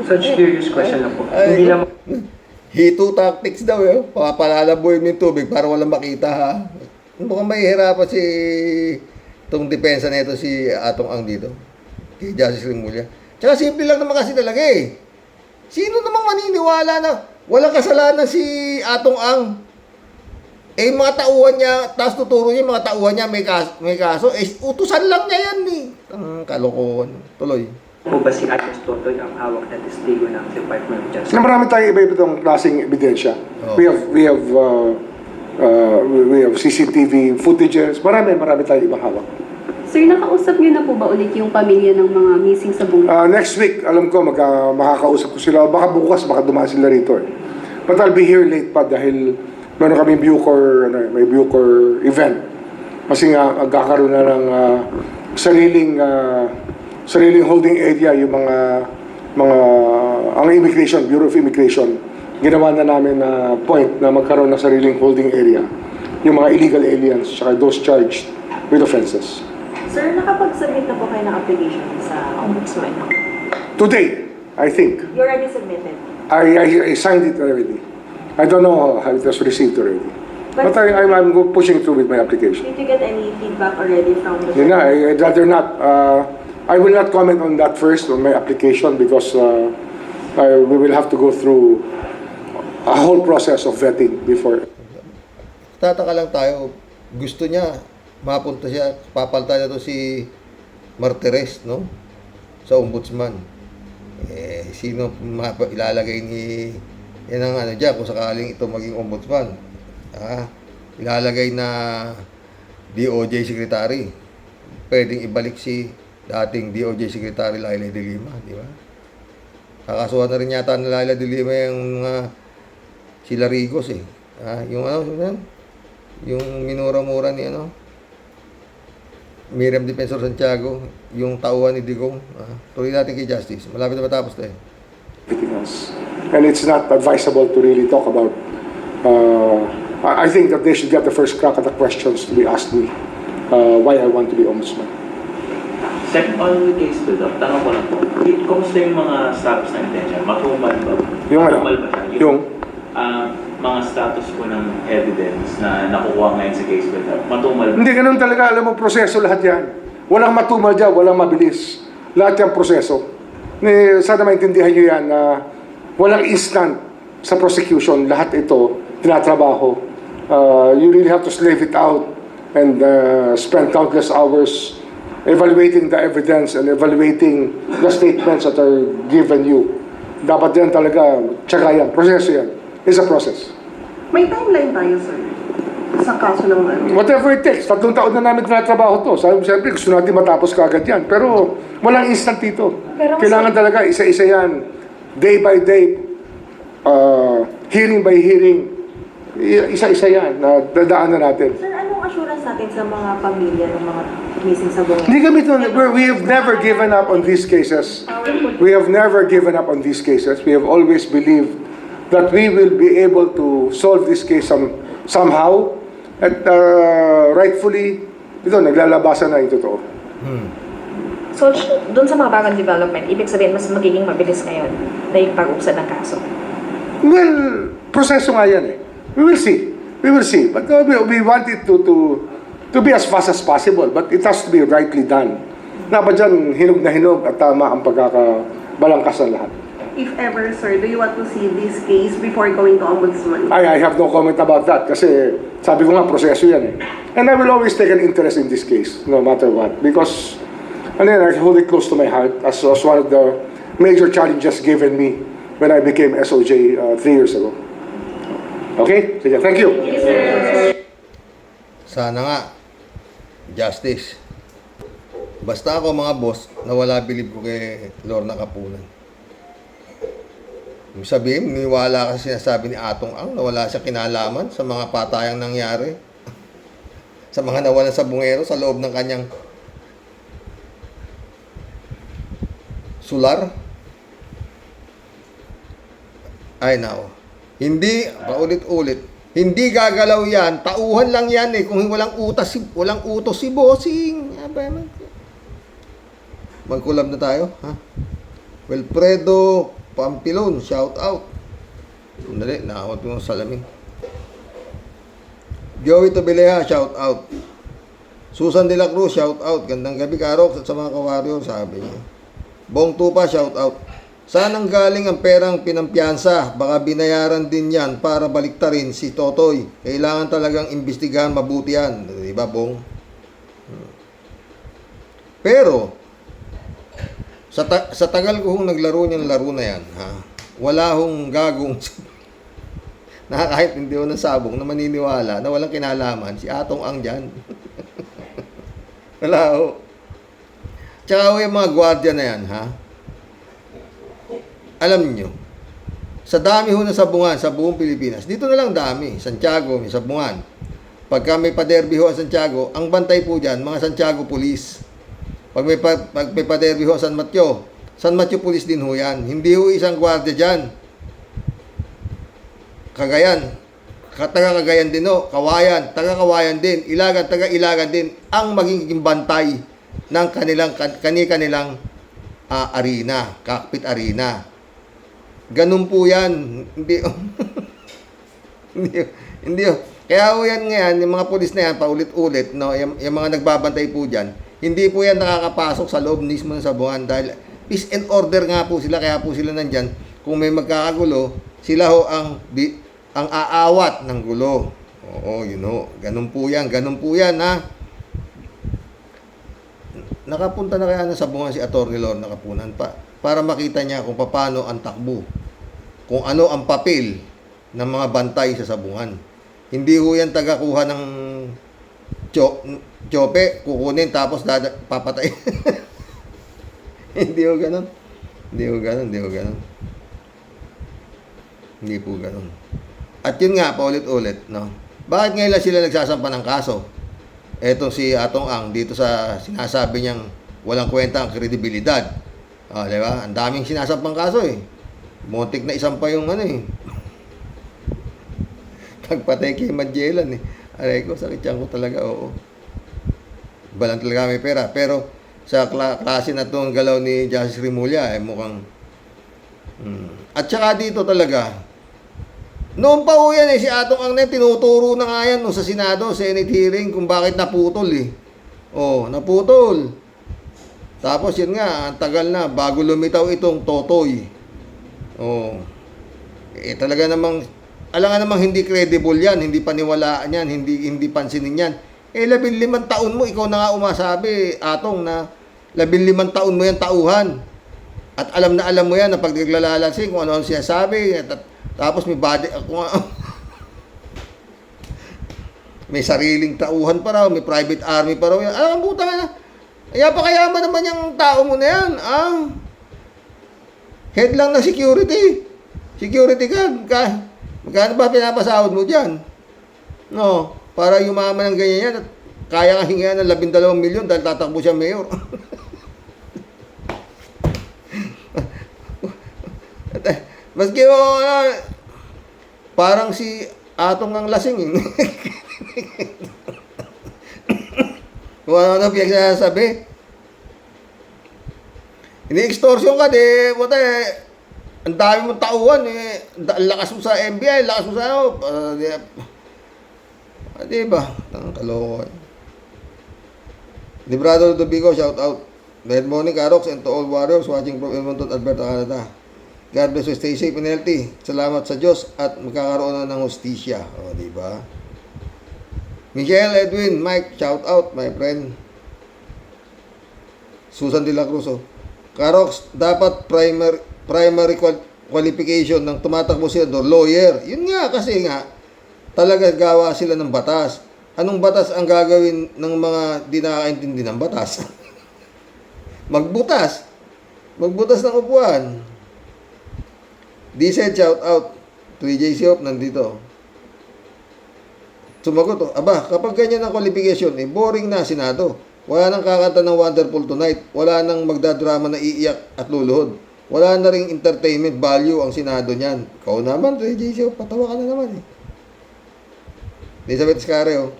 Such curious question lang po. Hindi naman... Hito tactics daw palalabuin mo yung tubig para wala makita ha. Mukhang mahihirapan si itong depensa na ito si Atong Ang dito. Kay Justice Rimulya. Tsaka simple lang naman kasi talaga eh. Sino namang maniniwala na walang kasalanan si Atong Ang? Mga tauhan niya, tapos tuturo niya mga tauhan niya may kaso. Utusan lang niya yan eh. Ang kalokohan. Tuloy. Po ba si alias Totoy ang hawak na testigo ng Department of Justice? Marami tayong iba-ibang klaseng ebidensya. We have CCTV footages. Marami tayong ibang hawak. Sir, nakausap niyo na po ba ulit yung pamilya ng mga missing sa bunga? Next week, alam ko, makakausap ko sila. Baka bukas, baka dumaan sila rito eh. But I'll be here late pa dahil meron kami may Bucor event. Kasi nga, magkakaroon na ng sariling holding area yung ang immigration, Bureau of Immigration. Ginawa na namin na point na magkaroon ng sariling holding area yung mga illegal aliens, tsaka those charged with offenses. Sir, nakapag-submit na po kayo ng application sa Ombudsman? Today, I think, You already submitted. I signed it already. I don't know how it was received already. But I'm pushing through with my application. Did you get any feedback already from the... Yun na, I'd rather not. I will not comment on that first, on my application, because we will have to go through a whole process of vetting before. Tataka lang tayo, gusto niya, mapunta siya, papalta niya to si Martires, no? Sa ombudsman. Sino ilalagay ni, yan ang ano dyan, kung sakaling ito maging ombudsman. Ilalagay na DOJ Secretary. Pwedeng ibalik si dating DOJ Secretary Laila de Lima, di ba? Kakasuhan na rin yata ni Laila de Lima yung sila Rigos yung ano, yung minura-mura ni Miriam Defensor Santiago, yung tauhan ni Digong. Tuloy natin kay Justice. Malapit na matapos tayo. And it's not advisable to really talk about. I think that they should get the first crack at the questions to be asked me why I want to be ombudsman. Second, on the case to Doc, tanong ko lang po, kumusta yung mga status ng intention? Matumal ba? Yung ano? Matumal ba siya? Yung mga status po ng evidence na nakukuha ngayon sa case with Doc, matumal ba? Hindi, ganun talaga. Alam mo, proseso lahat yan. Walang matumal dyan, walang mabilis. Lahat yan proseso. Sana maintindihan nyo yan na walang instant sa prosecution. Lahat ito, tinatrabaho. You really have to slave it out and spend countless hours evaluating the evidence and evaluating the statements that are given you. Dapat yan talaga, tsaka yan, proseso yan. It's a process. May timeline tayo, sir, sa kaso ng ano. Whatever it takes. 3 taon na namin tinatrabaho to. Siyempre, gusto natin matapos kagad yan. Pero walang instant dito. Kailangan talaga isa-isa yan. Day by day, hearing by hearing. Isa-isa yan na dadaanan natin. Sir, anong assurance natin sa mga pamilya ng mga missing sa buong? Hindi kami we have never given up on these cases. We have never given up on these cases. We have always believed that we will be able to solve this case somehow. At rightfully, ito, naglalabasan na yung totoo. So, dun sa mga bagong development, ibig sabihin mas magiging mabilis ngayon na yung pag-uusad ng kaso? Well, proseso nga yan eh. We will see. We will see. But we want it to be as fast as possible. But it has to be rightly done. Dapat dyan, hinog na hinog at tama ang pagkakabalangkas ng lahat. If ever, sir, do you want to see this case before going to ombudsman? I have no comment about that kasi sabi ko nga, proseso yan eh. And I will always take an interest in this case, no matter what. Because, and then I hold it close to my heart as one of the major challenges given me when I became SOJ 3 years ago. Okay? Sige, thank you. Sana nga, justice. Basta ako mga boss, nawala bilib ko kay Lorna Kapunan. Ibig sabihin, niwala kasi sinasabi ni Atong Ang, nawala siya kinalaman sa mga patayang nangyari. Sa mga nawalan sa bungero sa loob ng kanyang sular. Ay, nao. Hindi, paulit-ulit. Hindi gagalaw yan. Tauhan lang yan eh. Kung walang utos si bossing. Magkulab na tayo. Wilfredo Pampilon, shout out. Sandali, nakakot mo sa salamin. Joey Tobileha, shout out. Susan De La Cruz, shout out. Gandang gabi, Karok, at sa mga kawaryo, sabi niya. Bong Tupa, shout out. Saan ang galing ang perang pinampiyansa? Baka binayaran din yan para baliktarin si Totoy. Kailangan talagang imbestigahan mabuti yan. Diba, Bong? Pero, sa tagal ko hong naglaro niyang laro na yan, wala hong gagong nakakahit hindi ho ng sabong na maniniwala na walang kinalaman si Atong Ang dyan. Wala ho. Tsaka ho yung mga gwardiya na yan, alam niyo, sa dami ho na sabungan sa buong Pilipinas, dito na lang dami, Santiago, may sabungan. Pagka may paderbi ho sa Santiago, ang bantay po dyan, mga Santiago Police. Pag may paderbi ho San Mateo Police din ho yan. Hindi ho isang gwardiya dyan. Cagayan, taga Cagayan din, no? Kawayan, taga Kawayan din, Ilagan, taga Ilagan din, ang magiging bantay ng kanilang arena, cockpit arena. Ganun po yan. Hindi, hindi. Kaya po yan ngayon, yung mga pulis na yan, paulit-ulit, no? Yung mga nagbabantay po dyan, hindi po yan nakakapasok sa loob mismo ng sabungan dahil peace and order nga po sila, kaya po sila nandyan. Kung may magkakagulo, sila ho ang aawat ng gulo. Oo, you know, ganun po yan, ha. Nakapunta na kaya na sabungan si Atty. Lorna Kapunan para makita niya kung paano ang takbo, kung ano ang papel ng mga bantay sa sabungan. Hindi ho yan tagakuha ng tsope, kukunin tapos papatay. Hindi ho ganun. Hindi po ganun. At yun nga, paulit-ulit, no? Bakit ngayon lang sila nagsasampa ng kaso? Eto si Atong Ang dito sa sinasabi niyang walang kwenta ang kredibilidad. Di ba? Ang daming sinasampang kaso eh. Muntik na isampa yung pagpatay kay Magellan eh. Aray ko, sakit yan ko talaga, oo. Balang talaga may pera. Pero sa klase na itong galaw ni Justice Remulla, mukhang... At saka dito talaga, noon pa ho yan si Atong Ang tinuturo na nga yan sa Senado, Senate hearing, kung bakit naputol eh. Naputol. Tapos yun nga, ang tagal na, bago lumitaw itong Totoy. Talaga namang, alangan namang hindi credible yan, hindi paniwalaan yan, hindi pansinin yan. 15 taon mo, ikaw na nga umasabi, Atong, na 15 taon mo yan tauhan. At alam mo yan na pag naglalalasing, kung ano ang sinasabi, tapos may body, may sariling tauhan pa raw, may private army pa raw yan. Buta na. Kaya pa kayaman naman yung tao mo na yan. Head lang ng security. Security guard. Magkano ba pinapasahod mo dyan? No, para yumaman ng ganyan yan at kaya ka hingihan ng 12 milyon dahil tatakbo siya mayor. Maski parang si Atong Ang lasing eh. Kung ano pinagsasabi. Ini-extortion ka, buta ang dami mong tauhan eh. Ang lakas mo sa NBI, lakas mo sa diba? Ang kalokohan. Librado Dubigo, shout out. Good morning, Karox, and to all warriors watching from Edmonton, Alberta, Canada. God bless you, stay safe and healthy. Salamat sa Diyos at magkakaroon na ng hostisya. Diba? Michelle, Edwin, Mike, shout out, my friend. Susan de la Cruz, Karox, dapat primary qualification ng tumatakbo senador, lawyer. Yun nga, kasi nga, talaga gawa sila ng batas. Anong batas ang gagawin ng mga di nakakaintindi ng batas? Magbutas ng upuan. D-Said, shout out. 3J Siop, nandito. Sumagot, kapag ganyan ang qualification, boring na Senado. Wala nang kakanta ng Wonderful Tonight. Wala nang magdadrama na iiyak at luluhod. Wala na ring entertainment value ang Senado niyan. Ikaw naman, 3J Siop, patawa ka na naman eh. Elizabeth Scareo.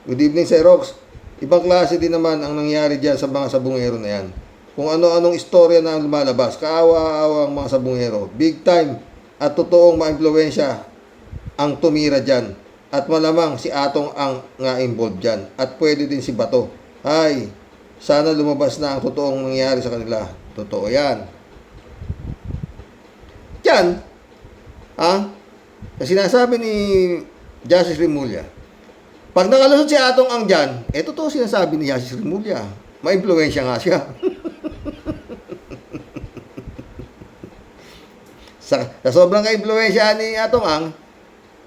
Good evening, Sir Rox. Ibang klase din naman ang nangyari dyan sa mga sabungero na yan. Kung ano-anong istorya na lumalabas, kaawa-awa ang mga sabungero. Big time at totoong ma-impluwensya ang tumira dyan. At malamang si Atong Ang nga involved dyan. At pwede din si Bato. Ay, sana lumabas na ang totoong nangyari sa kanila. Totoo yan. Yan. Kasi sinasabi ni Justice Remulla, pag nakalusot si Atong Ang dyan, totoo sinasabi ni Justice Remulla. Ma-impluwensya nga siya. Sa sobrang ka-impluwensya ni Atong Ang,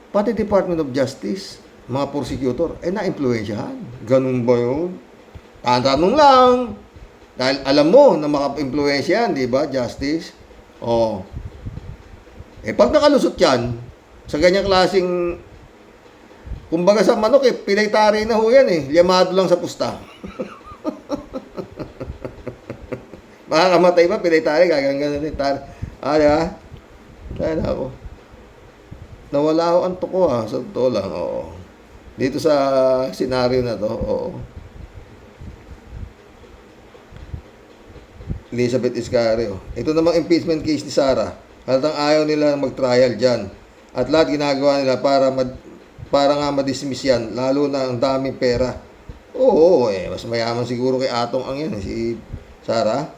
pati Department of Justice, mga prosecutor, na-impluwensyahan. Ganun ba yun? Tanong lang. Dahil alam mo na maka-impluwensya yan, di ba, Justice? Pag nakalusot yan, sa ganyang klaseng, kumbaga sa manok, pinay-tari na ho yan Liyamado lang sa pusta. Makakamatay ba, pinay-tari, gaganggan na rin tari. Diba? Kaya na ako. nawala ako ang tuko ha, sa totoo lang, oo. Dito sa senaryo na to, oo. Elizabeth Iscario. Ito namang impeachment case ni Sara. Halatang ayaw nila mag-trial dyan. At lahat ginagawa nila para nga madismiss yan, lalo na ang daming pera. Oo, mas mayaman siguro kay Atong ang yan, si Sara,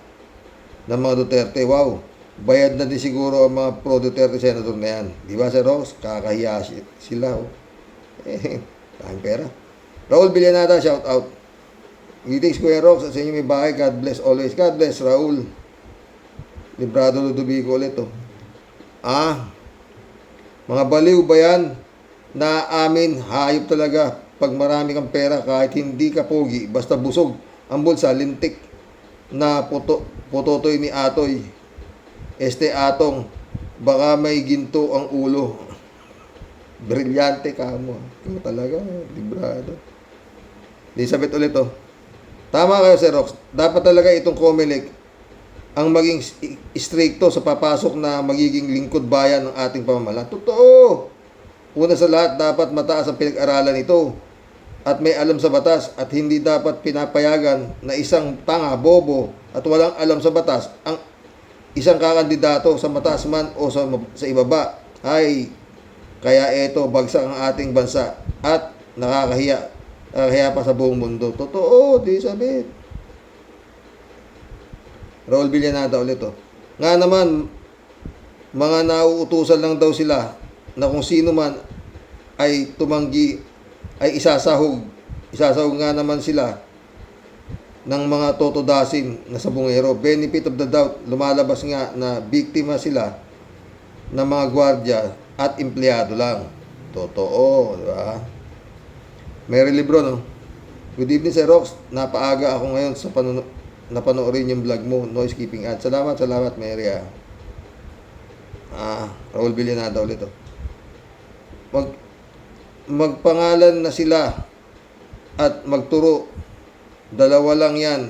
ng mga Duterte. Wow, bayad na din siguro ang mga pro-Duterte senator na yan. Di ba, Sir Ross? Kakahiya sila. Daming pera. Raul Villanada, shout out. Greetings, Kuya Rox, sa inyo may bahay. God bless always. God bless, Raul. Librado Ludovico ulit, oh. Mga baliw ba yan? Na amin, hayop talaga. Pag marami kang pera, kahit hindi ka pogi, basta busog ang bulsa, lintik na putotoy ni Atoy. Atong, baka may ginto ang ulo. Brilyante ka mo. Ito talaga, librado. Elizabeth ulit, oh. Tama kayo, Sir Rox. Dapat talaga itong COMELEC ang maging stricto sa papasok na magiging lingkod bayan ng ating pamamahala. Totoo! Una sa lahat, dapat mataas ang pinag-aralan ito at may alam sa batas at hindi dapat pinapayagan na isang tanga, bobo at walang alam sa batas ang isang kakandidato sa mataas man o sa ibaba. Ay, kaya ito, bagsak ang ating bansa at nakakahiya pa sa buong mundo. Totoo, di sabihin. Raul Villanada ulit, oh. Nga naman, mga nauutusan lang daw sila na kung sino man ay tumanggi ay isasahog nga naman sila ng mga totodasin na sabungero. Benefit of the doubt, lumalabas nga na biktima sila ng mga gwardya at empleyado lang. Totoo, di ba? Mary Libro, no? Good evening, Sir Rox. Napaaga ako ngayon sa napanoorin yung vlog mo. No skipping ad. Salamat, Mary. Raul Villanada ulit, oh. Magpangalan na sila at magturo. Dalawa lang yan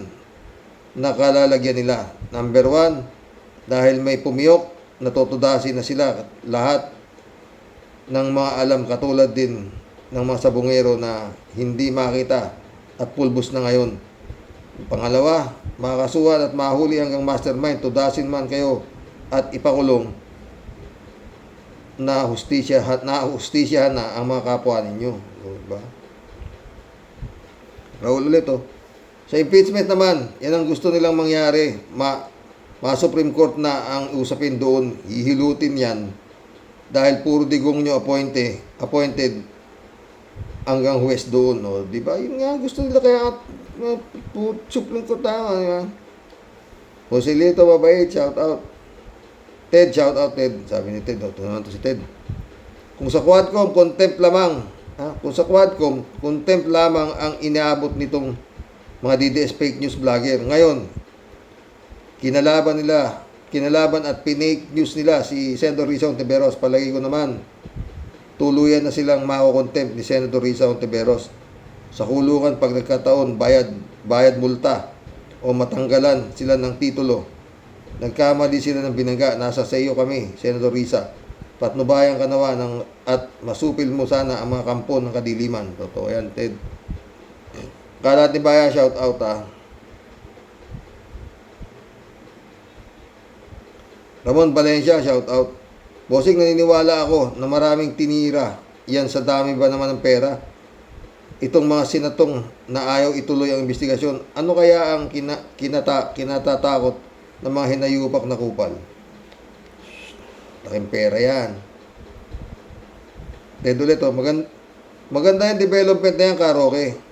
na kalalagyan nila. Number 1, dahil may pumiyok, natotodasin na sila lahat ng mga alam katulad din ng mga sabungero na hindi makita at pulbos na ngayon. Pangalawa, makakasuhan at mahuli hanggang mastermind, tudasin man kayo at ipakulong na hustisya na ang mga kapwa ninyo. Diba? Raul ulit, oh. Sa impeachment naman, yan ang gusto nilang mangyari. Supreme Court na ang usapin doon, hihilutin yan dahil puro digong nyo appointed hanggang huwes doon, no? Di ba? Yun nga, gusto nila kaya Supreme Court tama, di ba? Joselito, mabait, shout out. Ted, shout out, Ted. Sabi ni Ted, ito naman to si Ted. Kung sa Quadcom, contempt lamang. Kung sa Quadcom, contempt lamang ang inaabot nitong mga DDS fake news vlogger. Ngayon, kinalaban at pinake news nila si Senator Risa Ontiveros. Palagi ko naman, tuluyan na silang mako-contempt ni Senator Risa Ontiveros. Sa kulungan pag nagkataon, bayad multa o matanggalan sila ng titulo. Nagkamali sila ng binaga. Nasa sa iyo kami, Senator Risa. Patnubayan ka nawa at masupil mo sana ang mga kampo ng kadiliman. Totoo yan, Ted. Kalat ni Baya, shout out, Ramon Valencia, shout out. Bossing, naniniwala ako na maraming tinira yan sa dami ba naman ng pera. Itong mga sinatong na ayaw ituloy ang investigasyon, ano kaya ang kinatatakot ng mga hinayupak na kupal? Laking pera yan. Ted ulit, oh. Maganda yung development na yan, Karoke.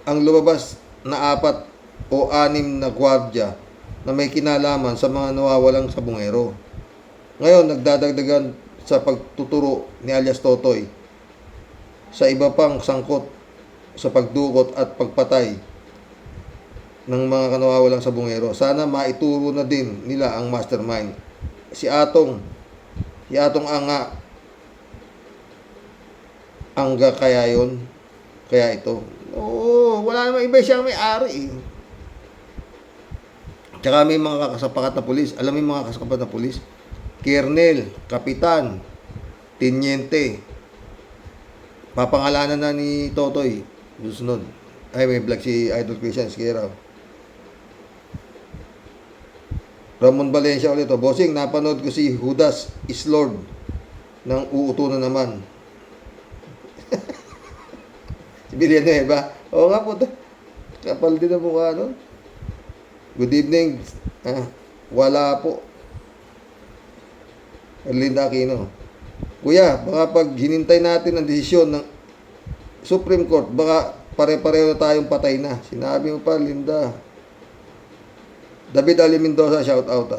Ang lumabas na 4 o 6 na gwardya na may kinalaman sa mga nawawalang sabungero. Ngayon, nagdadagdagan sa pagtuturo ni alias Totoy sa iba pang sangkot sa pagdukot at pagpatay ng mga nawawalang sabungero. Sana maituro na din nila ang mastermind. Si Atong Angga kaya yun? Kaya ito? Oo, wala namang iba siyang may-ari. Tsaka may mga kasapakat na pulis. Alam mo yung mga kasapakat na pulis? Kernel, kapitan, Tiniente. Papangalanan na ni Totoy. Susunod. Ay, may vlog si Idol Christian Esquera. Ramon Valencia ulit. Bossing, napanood ko si Judas is Lord ng uuto na naman. Si Villanueva. Oo nga po. Kapal din ang mukha, no? Good evening. Wala po. Erlinda Aquino. Kuya, baka pag hinintay natin ang desisyon ng Supreme Court, baka pare-pareho na tayong patay na. Sinabi mo pa, Linda. David Ali Mendoza, shout out.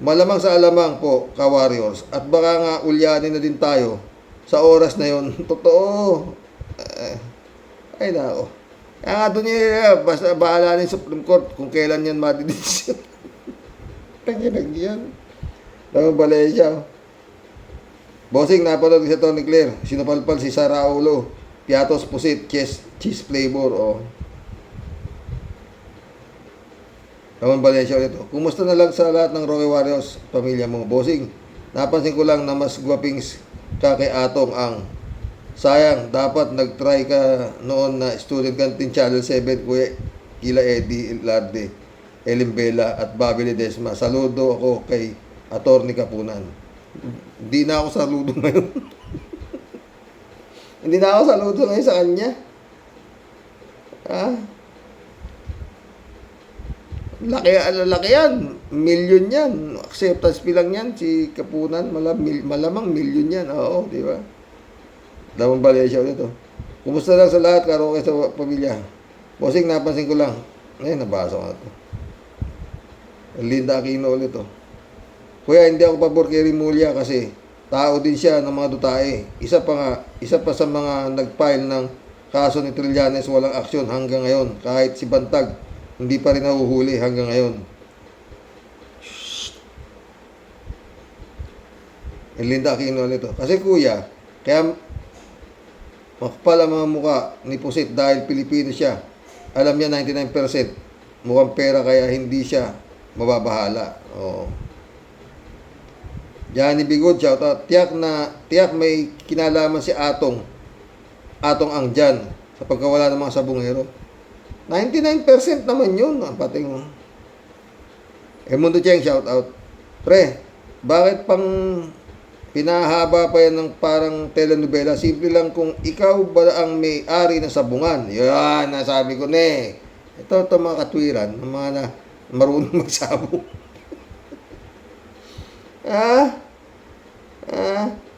Malamang sa alamang po, ka-warriors. At baka nga ulyanin na din tayo sa oras na yon. Totoo. Ay nako. Kaya nga doon basta bahala ng Supreme Court kung kailan yan madidesisyon. Tanginag yan. Ramon Valencia. Bossing, napanood sa Tony Claire. Sinapalpal si Sara Aulo. Piatos Pusit, cheese flavor. Ramon Valencia ulit. Kumusta na lang sa lahat ng Roque Warriors, pamilya mo? Bossing, napansin ko lang na mas gwaping ka kay Atong ang sayang, dapat nag-try ka noon na Student Canteen Channel 7, Kuya Kila Eddie Larde, Elimbela at Bobby Ledesma. Saludo ako kay Attorney Kapunan. Hindi na ako saludo ngayon. Hindi na ako saludo ngayon sa kanya. Laki yan. Million yan. Acceptance fee lang yan. Si Kapunan, malamang million yan. Oo, di ba? Damang Valencia ulit. Kumusta lang sa lahat, karaoke sa pamilya? Bossing, napansin ko lang. Ngayon, nabasa ko na ito. Linda Aquino ulit. Kuya, hindi ako pabor kay Rimulya kasi tao din siya ng mga dutae. Isa pa sa mga nag-file ng kaso ni Trillanes walang aksyon hanggang ngayon. Kahit si Bantag, hindi pa rin nahuhuli hanggang ngayon. Linda Aquino ulit. Kasi kuya, kaya makapal ang mga muka ni Pusit dahil Pilipino siya. Alam niya 99% mukhang pera kaya hindi siya mababahala. Oo. Johnny Bigod, shout out. Tiyak may kinalaman si Atong ang dyan sa pagkawala ng mga sabungero. 99% naman yun. Pating Mundo Cheng, shout out. Pre, bakit pang pinahaba pa yan ng parang telenovela? Simple lang kung ikaw ba ang may-ari ng sabungan. Yan, nasabi ko na Ito mga katwiran, ng mga na marunong magsabong.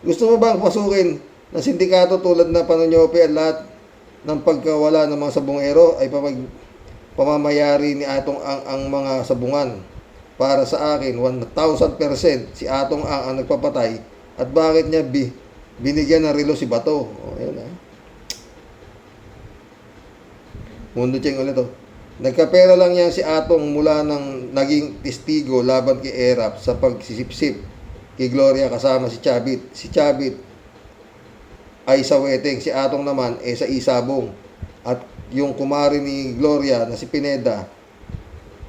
Gusto mo bang pasukin na sindikato tulad na Panunyope at lahat ng pagkawala ng mga sabungero ay pamamayari ni Atong ang mga sabungan? Para sa akin, 1,000% si Atong ang nagpapatay. At bakit niya binigyan ng relo si Bato? Ayan Mundo Cheng ulit Nagkapera lang yan si Atong mula nang naging testigo laban kay Erap sa pagsisipsip kay Gloria kasama si Chabit. Si Chabit ay sa Weteng, si Atong naman sa Isabong. At yung kumari ni Gloria na si Pineda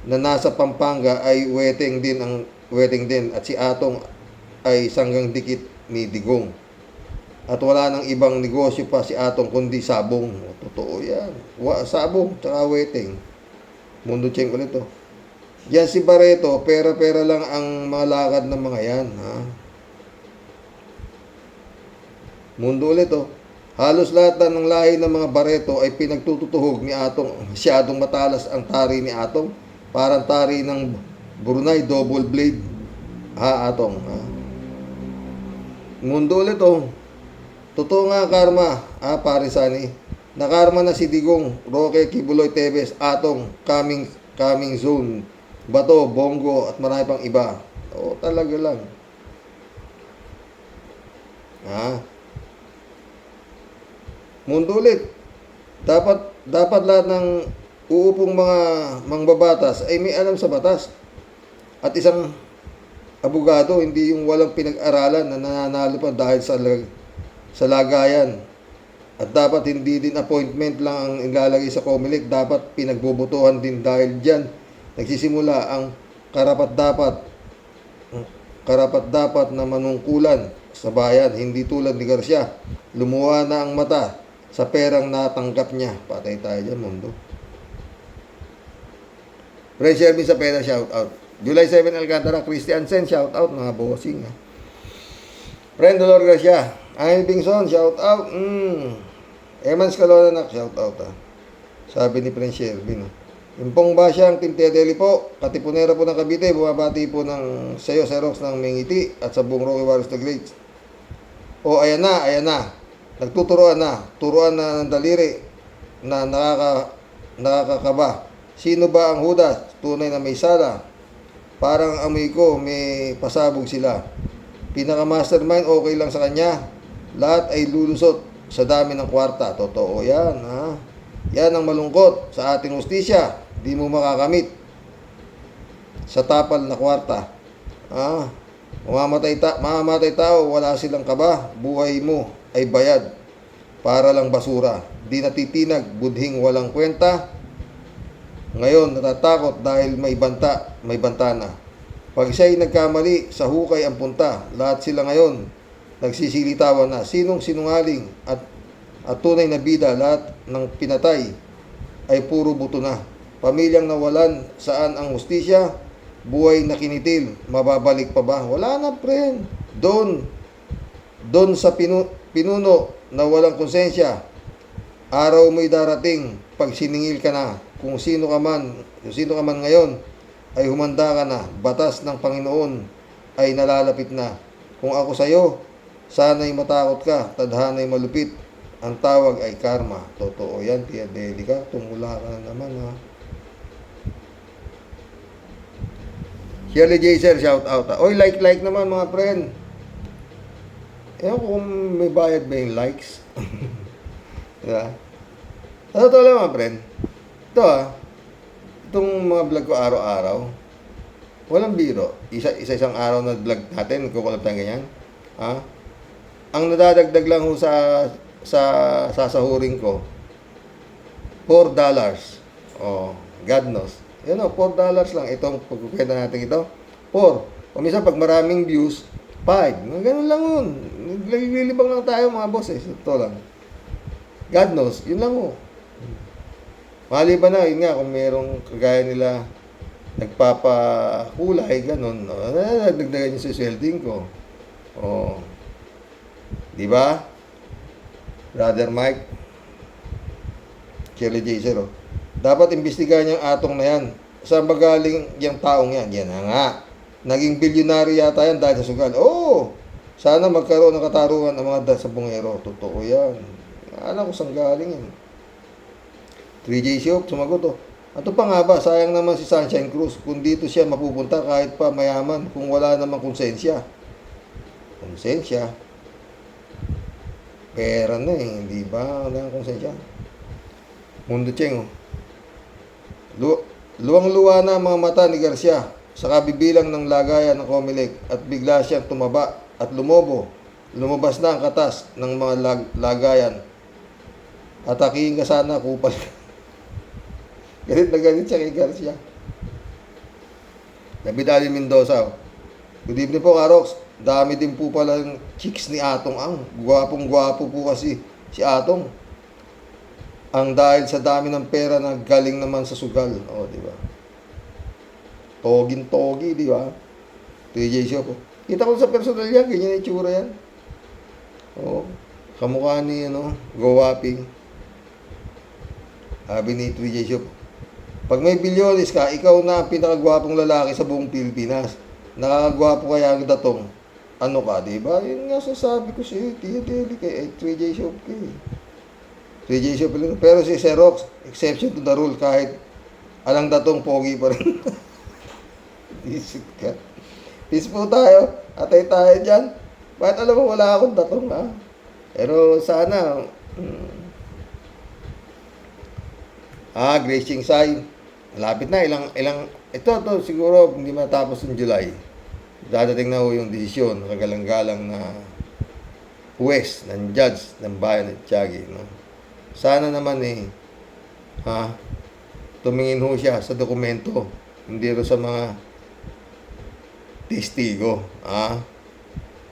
na nasa Pampanga ay Weteng din at si Atong ay sanggang dikit ni Digong. At wala nang ibang negosyo pa si Atong kundi sabong. Totoo yan. Sabong tsaka Weteng. Mundo Cheng ulit Yan si Barreto, pera-pera lang ang mga lakad ng mga yan. Mundo ulit Halos lahat ng lahi ng mga Barreto ay pinagtututuhog ni Atong. Masyadong matalas ang tari ni Atong. Parang tari ng Brunei, double blade. Atong. Mundo ulit Totoo nga karma. Pare Sani. Nakarma na si Digong, Roque, Kibuloy, Tevez, Atong, coming soon, Bato, Bongo, at marami pang iba. Talaga lang. Mundo ulit. Dapat lahat ng uupong mga mangbabatas ay may alam sa batas. At isang abogado, hindi yung walang pinag-aralan na nananalo pa dahil sa lagayan. At dapat hindi din appointment lang ang ilalagay sa COMELEC. Dapat pinagbobotohan din dahil dyan nagsisimula ang karapat-dapat na manungkulan sa bayan, hindi tulad ni Garcia. Lumuha na ang mata sa perang natanggap niya. Patay tayo dyan, mundo. Friend Shervin sa pera, shout out. July 7 Alcantara, Christian Sen, shout out, mga bossing. Friend Dolor Garcia, Angel Bingson, shout out. Emans Calona, shout out. Sabi ni Friend Shervin. Impong Basyang, Team Tedeli po, Katipunera po ng Cavite, bumabati po ng sayo, Xerox ng Mingiti at sa buong Rocky Warriors the Great. Ayan na. Nagtuturuan na, turuan na ng daliri na nakakakaba. Sino ba ang Judas? Tunay na may sala. Parang amoy ko, may pasabog sila. Pinaka-mastermind, okay lang sa kanya. Lahat ay lulusot sa dami ng kwarta. Totoo yan, ha? Yan ang malungkot sa ating hustisya. Di mo makakamit sa tapal na kwarta. Mamamatay tao, wala silang kaba. Buhay mo ay bayad. Para lang basura. Di natitinag, budhing walang kwenta. Ngayon, natatakot dahil may banta na. Pag siya'y nagkamali, sa hukay ang punta. Lahat sila ngayon, nagsisilitawan na. Sinong sinungaling at tunay na bida, lahat ng pinatay ay puro buto na. Pamilyang nawalan, saan ang hustisya? Buhay na kinitil, mababalik pa ba? Wala na, friend. Doon sa pinuno na walang konsensya, araw mo'y darating pag siningil ka na. Kung sino ka man ngayon, ay humanda ka na. Batas ng Panginoon ay nalalapit na. Kung ako sa'yo, sana'y matakot ka, tadhana'y malupit. Ang tawag ay karma. Totoo yan, Tia Delica. Tumula ka na naman, ha. Shirley J. Sir, shout out. Oy, like naman, mga friend. Ewan ko kung may bayad ba yung likes. Diba? Sa totoo lang, mga friend. Ito, itong mga vlog ko araw-araw, walang biro. Isa-isang araw na vlog natin, kukulap tayo ganyan. Ang nadadagdag lang ho sa sasahurin ko, $4. God knows. Yan o, $4 lang. Itong pagkukwenta natin ito, 4. O minsan, pag maraming views, 5. Ganun lang yun. Naglilibang lang tayo, mga boss. Ito lang. God knows. Yun lang o. Maliban na, yun nga, kung merong kagaya nila nagpapakulay, ganun. Nagdagdagan yung siswelding ko. Di ba? Brother Mike, Shirley J. Sir, dapat imbestigahan yung atong na yan. Saan ba galing yung taong yan? Yan na nga. Naging bilyonary yata yan dahil sa sugal. Sana magkaroon ng katarungan ang mga sabungero. Totoo yan. Alam ko saan galing yan. 3J Shop, sumagot Ato pa nga ba, sayang naman si Sunshine Cruz kung dito siya mapupunta kahit pa mayaman kung wala namang konsensya. Konsensya? Pera na hindi ba? Wala nang konsensya. Mundo Cheng, luwang-luwa na mga mata ni Garcia sa kabibilang ng lagayan ng Comelec at bigla siyang tumaba at lumabas na ang katas ng mga lagayan. Atakihin ka sana, kupal. Galit na galit siya kay Garcia. David Ali Mendoza, good evening po, Karox. Dami din po pala ng chicks ni Atong Ang. Gwapong-gwapo po kasi si Atong. Ang dahil sa dami ng pera na galing naman sa sugal. Di ba? Togin-togi, di ba? TJ Shop. Kita ko sa personal yan, ganyan yung tsura yan. Kamukha ni, Gowaping. Sabi ni TJ Shop, pag may bilyones ka, ikaw na ang pinakagwapong lalaki sa buong Pilipinas. Nakakagwapo kaya ang datong. Ano ka, di ba? Yun nga sasabi ko siya, Tia Deli kay 3J Shop kay. 3J Shop lang. Pero si Xerox, exception to the rule, kahit alang datong pogi pa rin. Isip ka. Peace po tayo. Atay tayo dyan. Bakit alam mo wala akong datong, ha? Pero sana, Grace Chingsay. Malapit na, ito siguro hindi matapos ng July. Dadating na ho yung desisyon, kagalang-galang na huwes, ng judge, ng bayan at Tiagi. Sana naman tumingin ho siya sa dokumento, hindi ro sa mga testigo.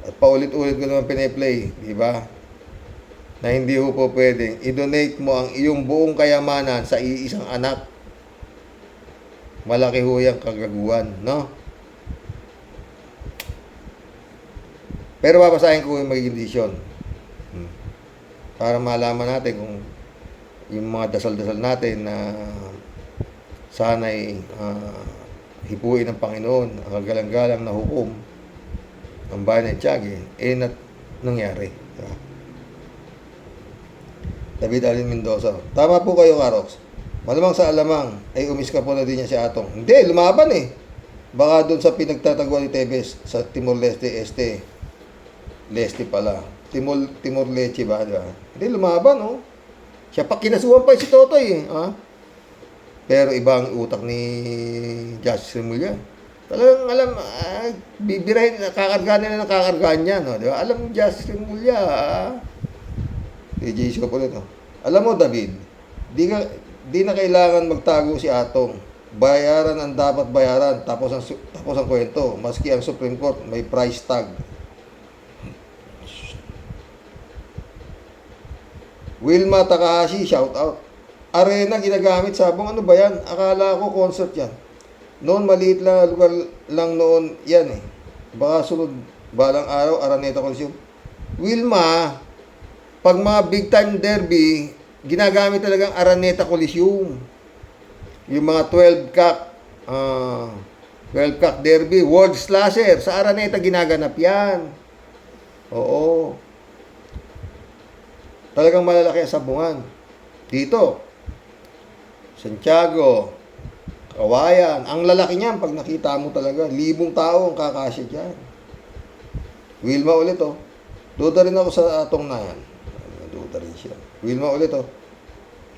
At paulit-ulit ko naman piniplay, di ba? Na hindi ho po pwedeng i-donate mo ang iyong buong kayamanan sa iisang anak. Malaki ho yung kagaguhan, no? Pero babasahin ko yung magiging desisyon. Para malaman natin kung yung mga dasal-dasal natin na sana'y hipuin ng Panginoon ang kagalang-galang na hukom ng bayan ng Tiyague, nangyari. Diba? David Alin Mendoza. Tama po kayo, Karox. Malamang sa alamang ay umiska po na din niya si Atong. Hindi, lumaban eh. Baka doon sa pinagtataguan ni Tebes sa Timor-Leste, Leste pala. Timor-Leste ba? Diba? Hindi, lumaban, oh. Siya pa, kinasuhan pa si Totoy, eh. Pero ibang utak ni Justice Remulla. Talagang alam, bibirahin, nakakargaan nila, nakakargaan niya, no? Diba? Alam mo, Justice Remulla, DJ Shop ulit, no? Alam mo, David, di na kailangan magtago si Atong. Bayaran ang dapat bayaran, tapos ang kwento. Maski ang Supreme Court, may price tag. Wilma Takahashi, shout out. Arena ginagamit, sabong ano ba yan? Akala ko concert yan. Noon maliit lang lugar lang noon yan eh. Baka sunod balang araw Araneta Coliseum. Wilma, pag mga big time derby, ginagamit talagang Araneta Coliseum. Yung mga 12 cock derby, World Slasher, sa Araneta ginaganap yan. Oo. Talagang malalaki ang sabungan. Dito, Santiago, Kawayan, ang lalaki niyan pag nakita mo talaga, 1,000 tao ang kakasya dyan. Wilma ulit, oh. Duda rin ako sa Atong na yan. Duda rin siya. Wilma ulit, oh.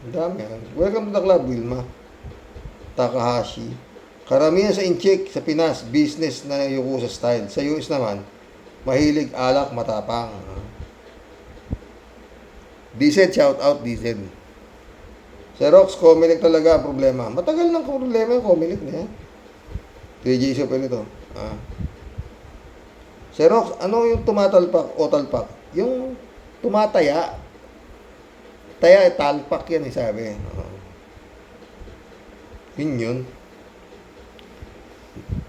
Ang dami yan. Welcome to the club, Wilma. Takahashi. Karamihan sa Incheck, sa Pinas, business na Yakuza style. Sa US naman, mahilig, alak, matapang. Dized, shout out, Dized. Sa Rox, Comelec talaga ang problema. Matagal ng problema yung Comelec na yan. 3J Shop ito. Sa Rox, ano yung tumatalpak o talpak? Yung tumataya. Taya, talpak yan, sabi. Yun.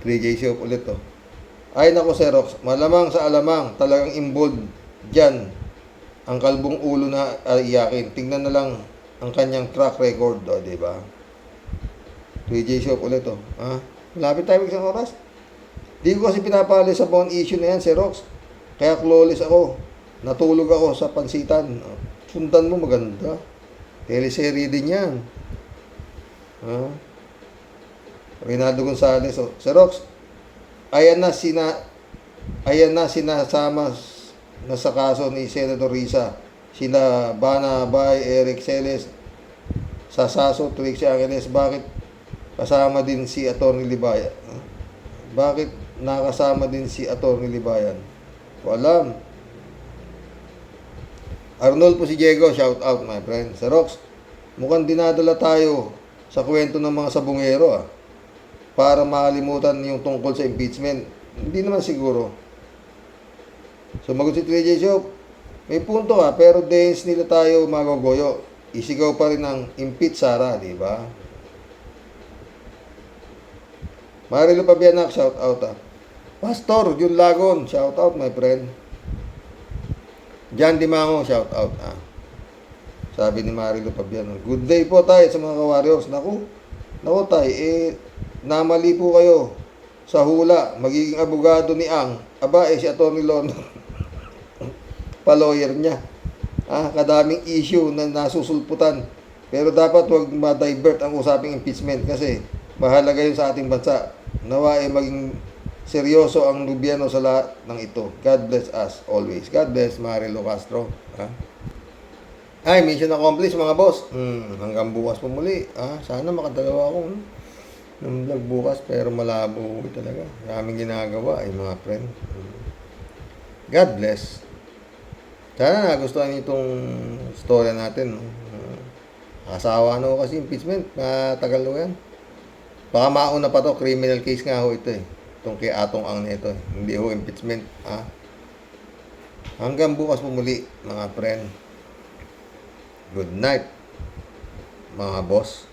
3J Shop ulit to. Ay nako, Sir Rox, malamang sa alamang, talagang involved dyan ang kalbong ulo na iyakin. Tingnan na lang ang kanyang track record, di ba? 3J Shop ulit, malapit tayo isang oras. Di ko kasi pinapali sa bond issue na yan, si Rox. Kaya clueless ako. Natulog ako sa pansitan. Sundan mo, maganda. Teleserye din yan. Rinaldo Gonzales, si Rox, ayan na sinasama na sa kaso ni Senator Risa, sina Bana Bay, Eric Celes, Sasaso, Trixie Angeles. Bakit kasama din si Atty. Libayan? Bakit nakasama din si Atty. Libayan? Walam. Arnold po si Diego, shout out my friend. Sa Rox, mukhang dinadala tayo sa kwento ng mga sabungero para makalimutan yung tungkol sa impeachment. Hindi naman siguro. Sumagot si 3J Shop, may punto pero dance nila tayo magogoyo. Isigaw pa rin ang impeach Sara, di ba? Marilo Pabianak, shout out Pastor Jun Lagon, shout out my friend. Jan Dimango, shout out Sabi ni Marilo Pabianak, good day po tayo sa mga ka-warriors. Naku tayo, namali po kayo sa hula. Magiging abogado ni Ang. Si Atty. Lono. Pa-lawyer niya. Kadaming issue na nasusulputan. Pero dapat wag ma-divert ang usaping impeachment kasi mahalaga yun sa ating bansa. Nawa maging seryoso ang gobyerno sa lahat ng ito. God bless us always. God bless Marilo Castro. Mission accomplished mga boss. Hanggang bukas po muli. Sana makadalawa ako ng vlog bukas pero malabo talaga. Maraming ginagawa mga friend. God bless. Sana nagustuhan itong story natin. Asawa kasi impeachment. Matagal yan. Baka mauna pa to. Criminal case nga ito Itong kay Atong Ang nito. Hindi impeachment. Hanggang bukas po muli, mga friend. Good night, mga boss.